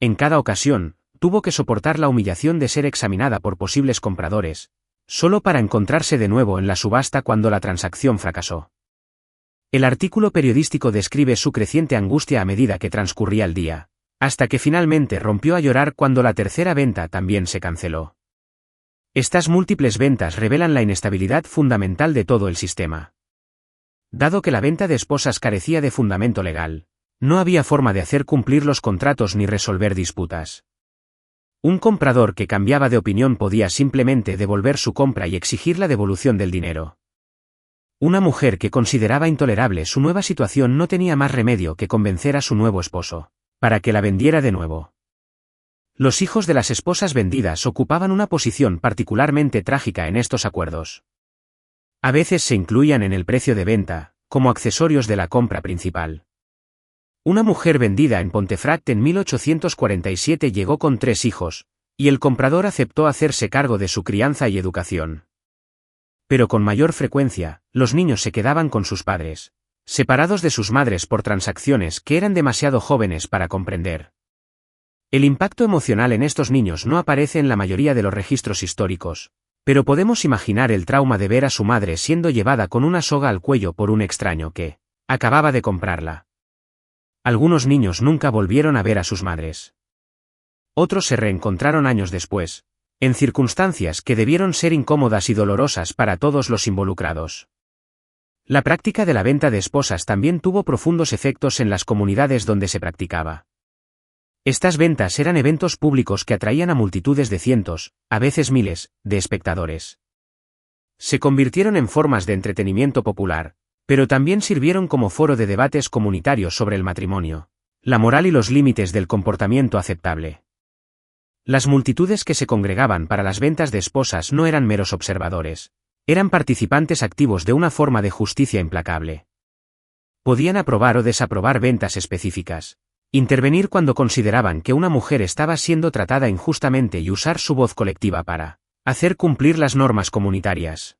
En cada ocasión, tuvo que soportar la humillación de ser examinada por posibles compradores, solo para encontrarse de nuevo en la subasta cuando la transacción fracasó. El artículo periodístico describe su creciente angustia a medida que transcurría el día, hasta que finalmente rompió a llorar cuando la tercera venta también se canceló. Estas múltiples ventas revelan la inestabilidad fundamental de todo el sistema. Dado que la venta de esposas carecía de fundamento legal, no había forma de hacer cumplir los contratos ni resolver disputas. Un comprador que cambiaba de opinión podía simplemente devolver su compra y exigir la devolución del dinero. Una mujer que consideraba intolerable su nueva situación no tenía más remedio que convencer a su nuevo esposo, para que la vendiera de nuevo. Los hijos de las esposas vendidas ocupaban una posición particularmente trágica en estos acuerdos. A veces se incluían en el precio de venta, como accesorios de la compra principal. Una mujer vendida en Pontefract en 1847 llegó con 3 hijos, y el comprador aceptó hacerse cargo de su crianza y educación. Pero con mayor frecuencia, los niños se quedaban con sus padres, separados de sus madres por transacciones que eran demasiado jóvenes para comprender. El impacto emocional en estos niños no aparece en la mayoría de los registros históricos, pero podemos imaginar el trauma de ver a su madre siendo llevada con una soga al cuello por un extraño que acababa de comprarla. Algunos niños nunca volvieron a ver a sus madres. Otros se reencontraron años después, en circunstancias que debieron ser incómodas y dolorosas para todos los involucrados. La práctica de la venta de esposas también tuvo profundos efectos en las comunidades donde se practicaba. Estas ventas eran eventos públicos que atraían a multitudes de cientos, a veces miles, de espectadores. Se convirtieron en formas de entretenimiento popular, pero también sirvieron como foro de debates comunitarios sobre el matrimonio, la moral y los límites del comportamiento aceptable. Las multitudes que se congregaban para las ventas de esposas no eran meros observadores, eran participantes activos de una forma de justicia implacable. Podían aprobar o desaprobar ventas específicas, intervenir cuando consideraban que una mujer estaba siendo tratada injustamente y usar su voz colectiva para hacer cumplir las normas comunitarias.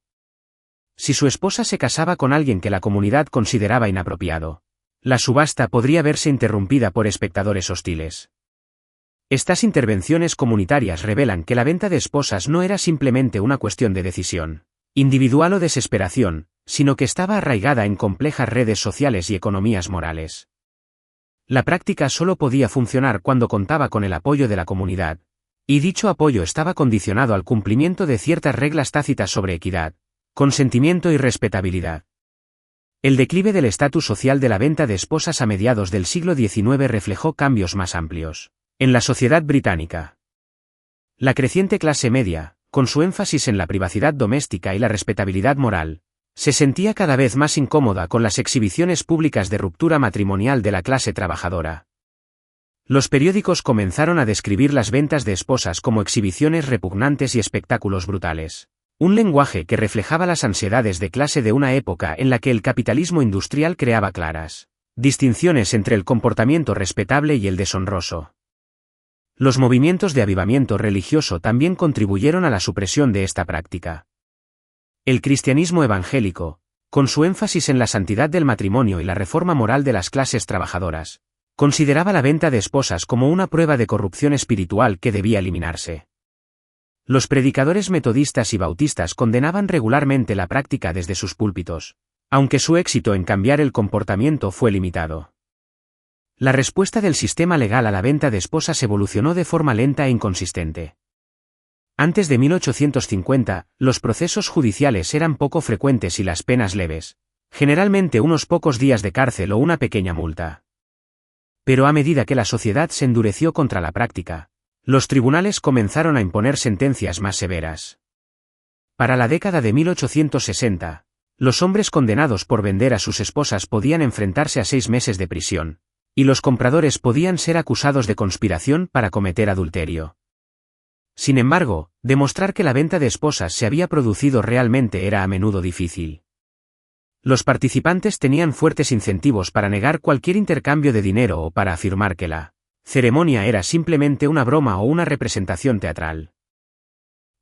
Si su esposa se casaba con alguien que la comunidad consideraba inapropiado, la subasta podría verse interrumpida por espectadores hostiles. Estas intervenciones comunitarias revelan que la venta de esposas no era simplemente una cuestión de decisión individual o desesperación, sino que estaba arraigada en complejas redes sociales y economías morales. La práctica solo podía funcionar cuando contaba con el apoyo de la comunidad, y dicho apoyo estaba condicionado al cumplimiento de ciertas reglas tácitas sobre equidad, consentimiento y respetabilidad. El declive del estatus social de la venta de esposas a mediados del siglo XIX reflejó cambios más amplios en la sociedad británica. La creciente clase media, con su énfasis en la privacidad doméstica y la respetabilidad moral, se sentía cada vez más incómoda con las exhibiciones públicas de ruptura matrimonial de la clase trabajadora. Los periódicos comenzaron a describir las ventas de esposas como exhibiciones repugnantes y espectáculos brutales. Un lenguaje que reflejaba las ansiedades de clase de una época en la que el capitalismo industrial creaba claras distinciones entre el comportamiento respetable y el deshonroso. Los movimientos de avivamiento religioso también contribuyeron a la supresión de esta práctica. El cristianismo evangélico, con su énfasis en la santidad del matrimonio y la reforma moral de las clases trabajadoras, consideraba la venta de esposas como una prueba de corrupción espiritual que debía eliminarse. Los predicadores metodistas y bautistas condenaban regularmente la práctica desde sus púlpitos, aunque su éxito en cambiar el comportamiento fue limitado. La respuesta del sistema legal a la venta de esposas evolucionó de forma lenta e inconsistente. Antes de 1850, los procesos judiciales eran poco frecuentes y las penas leves, generalmente unos pocos días de cárcel o una pequeña multa. Pero a medida que la sociedad se endureció contra la práctica, los tribunales comenzaron a imponer sentencias más severas. Para la década de 1860, Los hombres condenados por vender a sus esposas podían enfrentarse a 6 meses de prisión, y los compradores podían ser acusados de conspiración para cometer adulterio. Sin embargo, demostrar que la venta de esposas se había producido realmente era a menudo difícil. Los participantes tenían fuertes incentivos para negar cualquier intercambio de dinero o para afirmar que la ceremonia era simplemente una broma o una representación teatral.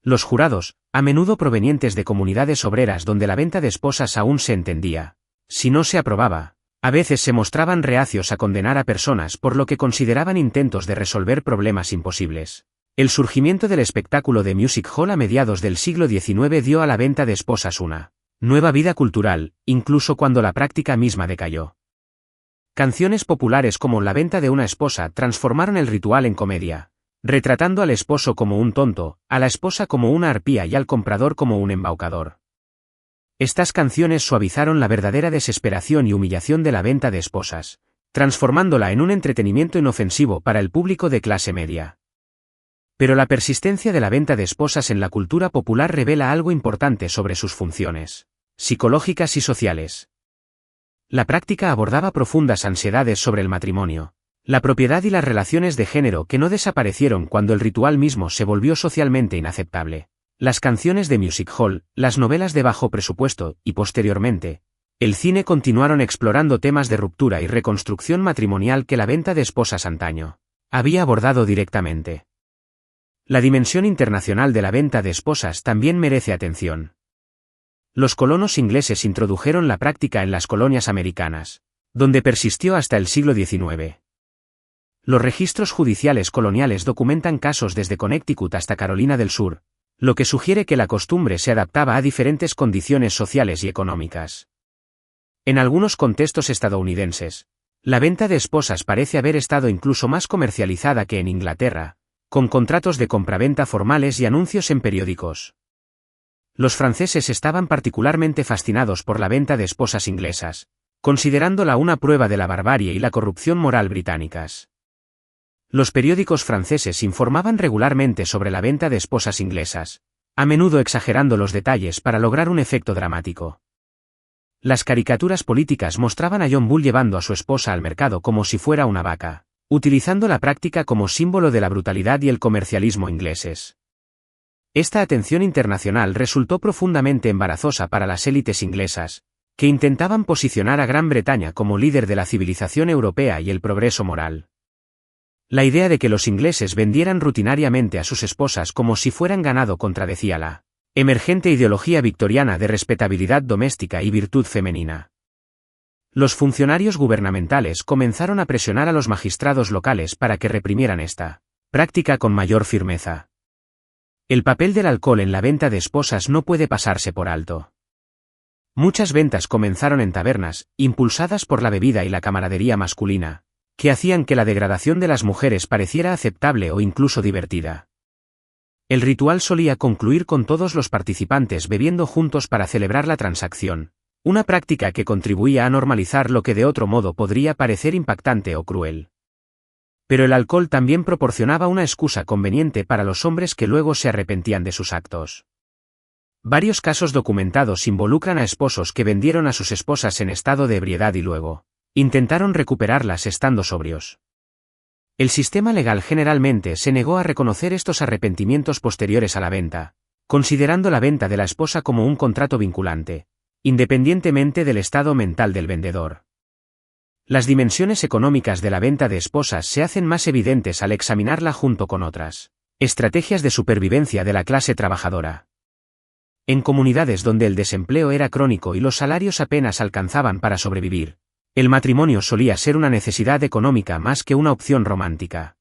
Los jurados, a menudo provenientes de comunidades obreras donde la venta de esposas aún se entendía, si no se aprobaba, a veces se mostraban reacios a condenar a personas por lo que consideraban intentos de resolver problemas imposibles. El surgimiento del espectáculo de Music Hall a mediados del siglo XIX dio a la venta de esposas una nueva vida cultural, incluso cuando la práctica misma decayó. Canciones populares como La venta de una esposa transformaron el ritual en comedia, retratando al esposo como un tonto, a la esposa como una arpía y al comprador como un embaucador. Estas canciones suavizaron la verdadera desesperación y humillación de la venta de esposas, transformándola en un entretenimiento inofensivo para el público de clase media. Pero la persistencia de la venta de esposas en la cultura popular revela algo importante sobre sus funciones psicológicas y sociales. La práctica abordaba profundas ansiedades sobre el matrimonio, la propiedad y las relaciones de género que no desaparecieron cuando el ritual mismo se volvió socialmente inaceptable. Las canciones de Music Hall, las novelas de bajo presupuesto y, posteriormente, el cine continuaron explorando temas de ruptura y reconstrucción matrimonial que la venta de esposas antaño había abordado directamente. La dimensión internacional de la venta de esposas también merece atención. Los colonos ingleses introdujeron la práctica en las colonias americanas, donde persistió hasta el siglo XIX. Los registros judiciales coloniales documentan casos desde Connecticut hasta Carolina del Sur, lo que sugiere que la costumbre se adaptaba a diferentes condiciones sociales y económicas. En algunos contextos estadounidenses, la venta de esposas parece haber estado incluso más comercializada que en Inglaterra, con contratos de compraventa formales y anuncios en periódicos. Los franceses estaban particularmente fascinados por la venta de esposas inglesas, considerándola una prueba de la barbarie y la corrupción moral británicas. Los periódicos franceses informaban regularmente sobre la venta de esposas inglesas, a menudo exagerando los detalles para lograr un efecto dramático. Las caricaturas políticas mostraban a John Bull llevando a su esposa al mercado como si fuera una vaca, utilizando la práctica como símbolo de la brutalidad y el comercialismo ingleses. Esta atención internacional resultó profundamente embarazosa para las élites inglesas, que intentaban posicionar a Gran Bretaña como líder de la civilización europea y el progreso moral. La idea de que los ingleses vendieran rutinariamente a sus esposas como si fueran ganado contradecía la emergente ideología victoriana de respetabilidad doméstica y virtud femenina. Los funcionarios gubernamentales comenzaron a presionar a los magistrados locales para que reprimieran esta práctica con mayor firmeza. El papel del alcohol en la venta de esposas no puede pasarse por alto. Muchas ventas comenzaron en tabernas, impulsadas por la bebida y la camaradería masculina, que hacían que la degradación de las mujeres pareciera aceptable o incluso divertida. El ritual solía concluir con todos los participantes bebiendo juntos para celebrar la transacción, una práctica que contribuía a normalizar lo que de otro modo podría parecer impactante o cruel. Pero el alcohol también proporcionaba una excusa conveniente para los hombres que luego se arrepentían de sus actos. Varios casos documentados involucran a esposos que vendieron a sus esposas en estado de ebriedad y luego intentaron recuperarlas estando sobrios. El sistema legal generalmente se negó a reconocer estos arrepentimientos posteriores a la venta, considerando la venta de la esposa como un contrato vinculante, independientemente del estado mental del vendedor. Las dimensiones económicas de la venta de esposas se hacen más evidentes al examinarla junto con otras estrategias de supervivencia de la clase trabajadora. En comunidades donde el desempleo era crónico y los salarios apenas alcanzaban para sobrevivir, el matrimonio solía ser una necesidad económica más que una opción romántica.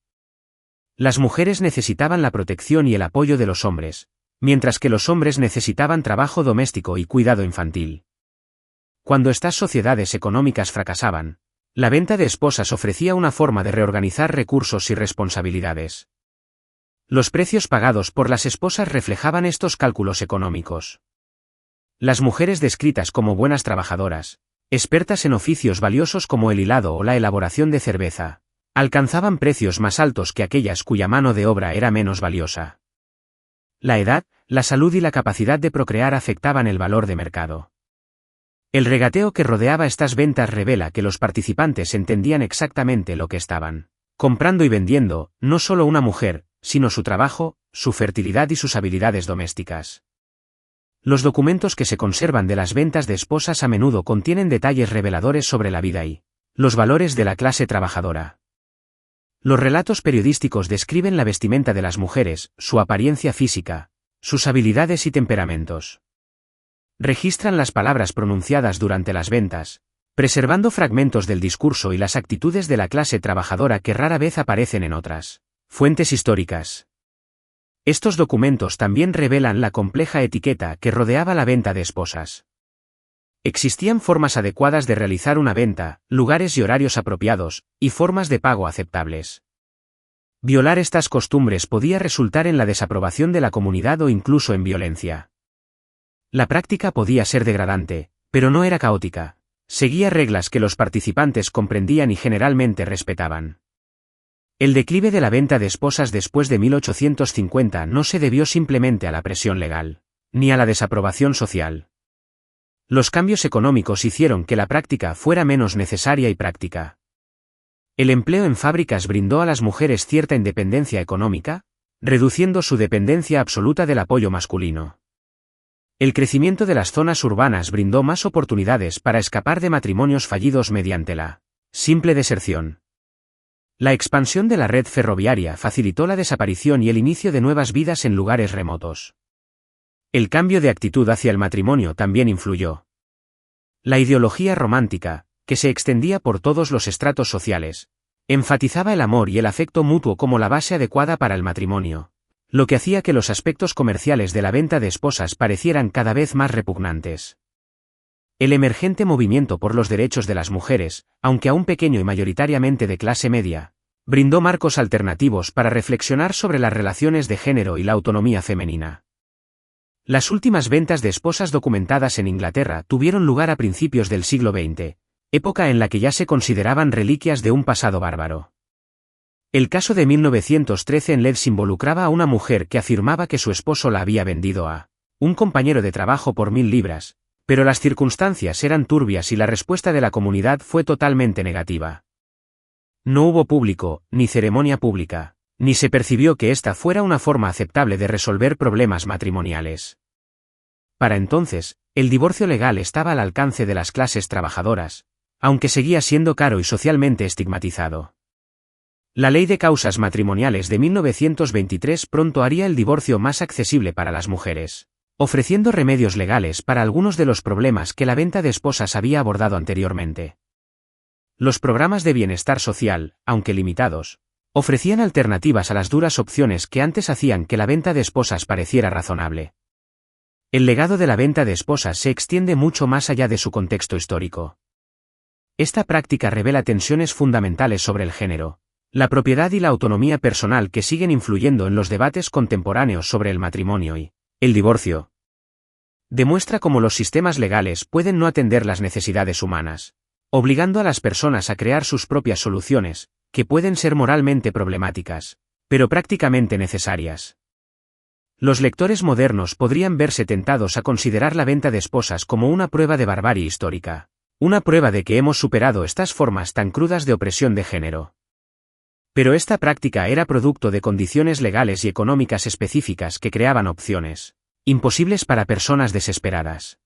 Las mujeres necesitaban la protección y el apoyo de los hombres, mientras que los hombres necesitaban trabajo doméstico y cuidado infantil. Cuando estas sociedades económicas fracasaban, la venta de esposas ofrecía una forma de reorganizar recursos y responsabilidades. Los precios pagados por las esposas reflejaban estos cálculos económicos. Las mujeres descritas como buenas trabajadoras, expertas en oficios valiosos como el hilado o la elaboración de cerveza, alcanzaban precios más altos que aquellas cuya mano de obra era menos valiosa. La edad, la salud y la capacidad de procrear afectaban el valor de mercado. El regateo que rodeaba estas ventas revela que los participantes entendían exactamente lo que estaban comprando y vendiendo, no solo una mujer, sino su trabajo, su fertilidad y sus habilidades domésticas. Los documentos que se conservan de las ventas de esposas a menudo contienen detalles reveladores sobre la vida y los valores de la clase trabajadora. Los relatos periodísticos describen la vestimenta de las mujeres, su apariencia física, sus habilidades y temperamentos. Registran las palabras pronunciadas durante las ventas, preservando fragmentos del discurso y las actitudes de la clase trabajadora que rara vez aparecen en otras fuentes históricas. Estos documentos también revelan la compleja etiqueta que rodeaba la venta de esposas. Existían formas adecuadas de realizar una venta, lugares y horarios apropiados, y formas de pago aceptables. Violar estas costumbres podía resultar en la desaprobación de la comunidad o incluso en violencia. La práctica podía ser degradante, pero no era caótica. Seguía reglas que los participantes comprendían y generalmente respetaban. El declive de la venta de esposas después de 1850 no se debió simplemente a la presión legal, ni a la desaprobación social. Los cambios económicos hicieron que la práctica fuera menos necesaria y práctica. El empleo en fábricas brindó a las mujeres cierta independencia económica, reduciendo su dependencia absoluta del apoyo masculino. El crecimiento de las zonas urbanas brindó más oportunidades para escapar de matrimonios fallidos mediante la simple deserción. La expansión de la red ferroviaria facilitó la desaparición y el inicio de nuevas vidas en lugares remotos. El cambio de actitud hacia el matrimonio también influyó. La ideología romántica, que se extendía por todos los estratos sociales, enfatizaba el amor y el afecto mutuo como la base adecuada para el matrimonio, lo que hacía que los aspectos comerciales de la venta de esposas parecieran cada vez más repugnantes. El emergente movimiento por los derechos de las mujeres, aunque aún pequeño y mayoritariamente de clase media, brindó marcos alternativos para reflexionar sobre las relaciones de género y la autonomía femenina. Las últimas ventas de esposas documentadas en Inglaterra tuvieron lugar a principios del siglo XX, época en la que ya se consideraban reliquias de un pasado bárbaro. El caso de 1913 en Leeds involucraba a una mujer que afirmaba que su esposo la había vendido a un compañero de trabajo por 1000 libras, pero las circunstancias eran turbias y la respuesta de la comunidad fue totalmente negativa. No hubo público, ni ceremonia pública, ni se percibió que esta fuera una forma aceptable de resolver problemas matrimoniales. Para entonces, el divorcio legal estaba al alcance de las clases trabajadoras, aunque seguía siendo caro y socialmente estigmatizado. La Ley de Causas Matrimoniales de 1923 pronto haría el divorcio más accesible para las mujeres, ofreciendo remedios legales para algunos de los problemas que la venta de esposas había abordado anteriormente. Los programas de bienestar social, aunque limitados, ofrecían alternativas a las duras opciones que antes hacían que la venta de esposas pareciera razonable. El legado de la venta de esposas se extiende mucho más allá de su contexto histórico. Esta práctica revela tensiones fundamentales sobre el género, la propiedad y la autonomía personal que siguen influyendo en los debates contemporáneos sobre el matrimonio y el divorcio. Demuestra cómo los sistemas legales pueden no atender las necesidades humanas, obligando a las personas a crear sus propias soluciones, que pueden ser moralmente problemáticas, pero prácticamente necesarias. Los lectores modernos podrían verse tentados a considerar la venta de esposas como una prueba de barbarie histórica, una prueba de que hemos superado estas formas tan crudas de opresión de género. Pero esta práctica era producto de condiciones legales y económicas específicas que creaban opciones imposibles para personas desesperadas.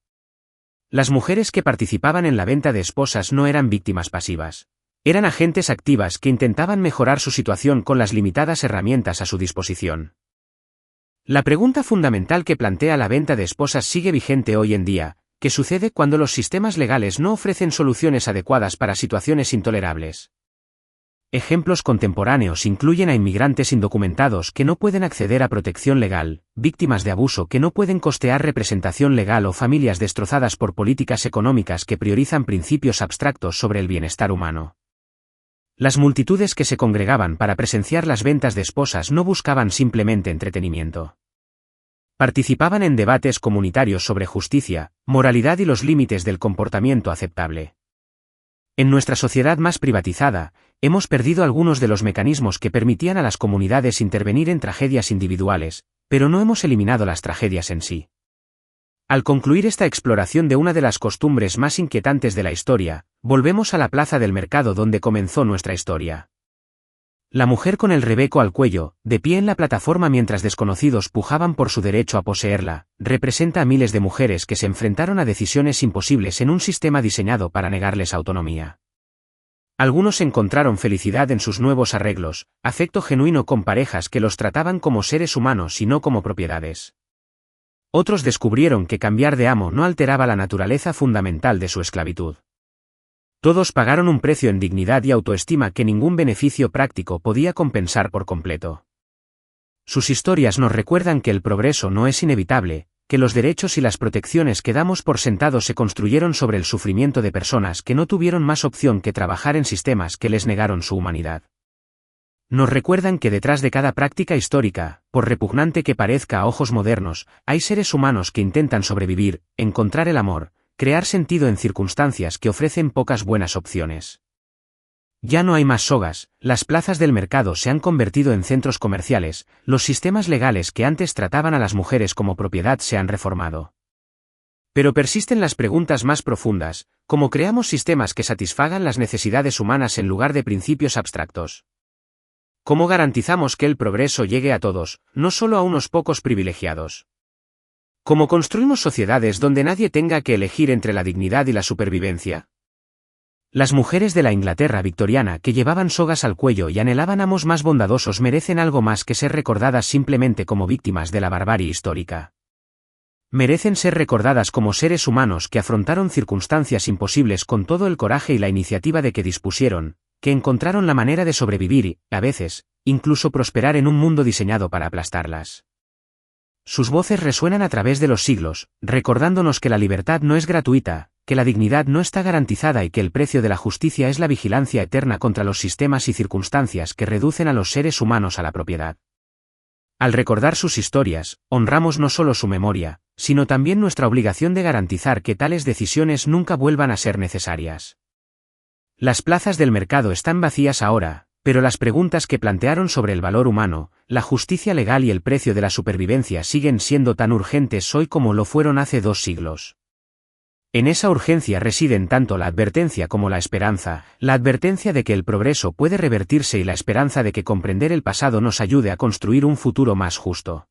Las mujeres que participaban en la venta de esposas no eran víctimas pasivas. Eran agentes activas que intentaban mejorar su situación con las limitadas herramientas a su disposición. La pregunta fundamental que plantea la venta de esposas sigue vigente hoy en día: ¿qué sucede cuando los sistemas legales no ofrecen soluciones adecuadas para situaciones intolerables? Ejemplos contemporáneos incluyen a inmigrantes indocumentados que no pueden acceder a protección legal, víctimas de abuso que no pueden costear representación legal o familias destrozadas por políticas económicas que priorizan principios abstractos sobre el bienestar humano. Las multitudes que se congregaban para presenciar las ventas de esposas no buscaban simplemente entretenimiento. Participaban en debates comunitarios sobre justicia, moralidad y los límites del comportamiento aceptable. En nuestra sociedad más privatizada, hemos perdido algunos de los mecanismos que permitían a las comunidades intervenir en tragedias individuales, pero no hemos eliminado las tragedias en sí. Al concluir esta exploración de una de las costumbres más inquietantes de la historia, volvemos a la plaza del mercado donde comenzó nuestra historia. La mujer con el rebeco al cuello, de pie en la plataforma mientras desconocidos pujaban por su derecho a poseerla, representa a miles de mujeres que se enfrentaron a decisiones imposibles en un sistema diseñado para negarles autonomía. Algunos encontraron felicidad en sus nuevos arreglos, afecto genuino con parejas que los trataban como seres humanos y no como propiedades. Otros descubrieron que cambiar de amo no alteraba la naturaleza fundamental de su esclavitud. Todos pagaron un precio en dignidad y autoestima que ningún beneficio práctico podía compensar por completo. Sus historias nos recuerdan que el progreso no es inevitable, que los derechos y las protecciones que damos por sentados se construyeron sobre el sufrimiento de personas que no tuvieron más opción que trabajar en sistemas que les negaron su humanidad. Nos recuerdan que detrás de cada práctica histórica, por repugnante que parezca a ojos modernos, hay seres humanos que intentan sobrevivir, encontrar el amor, crear sentido en circunstancias que ofrecen pocas buenas opciones. Ya no hay más sogas, las plazas del mercado se han convertido en centros comerciales, los sistemas legales que antes trataban a las mujeres como propiedad se han reformado. Pero persisten las preguntas más profundas, ¿cómo creamos sistemas que satisfagan las necesidades humanas en lugar de principios abstractos? ¿Cómo garantizamos que el progreso llegue a todos, no solo a unos pocos privilegiados? ¿Cómo construimos sociedades donde nadie tenga que elegir entre la dignidad y la supervivencia? Las mujeres de la Inglaterra victoriana que llevaban sogas al cuello y anhelaban amos más bondadosos merecen algo más que ser recordadas simplemente como víctimas de la barbarie histórica. Merecen ser recordadas como seres humanos que afrontaron circunstancias imposibles con todo el coraje y la iniciativa de que dispusieron, que encontraron la manera de sobrevivir y, a veces, incluso prosperar en un mundo diseñado para aplastarlas. Sus voces resuenan a través de los siglos, recordándonos que la libertad no es gratuita, que la dignidad no está garantizada y que el precio de la justicia es la vigilancia eterna contra los sistemas y circunstancias que reducen a los seres humanos a la propiedad. Al recordar sus historias, honramos no solo su memoria, sino también nuestra obligación de garantizar que tales decisiones nunca vuelvan a ser necesarias. Las plazas del mercado están vacías ahora, pero las preguntas que plantearon sobre el valor humano, la justicia legal y el precio de la supervivencia siguen siendo tan urgentes hoy como lo fueron hace 2 siglos. En esa urgencia residen tanto la advertencia como la advertencia de que el progreso puede revertirse y la esperanza de que comprender el pasado nos ayude a construir un futuro más justo.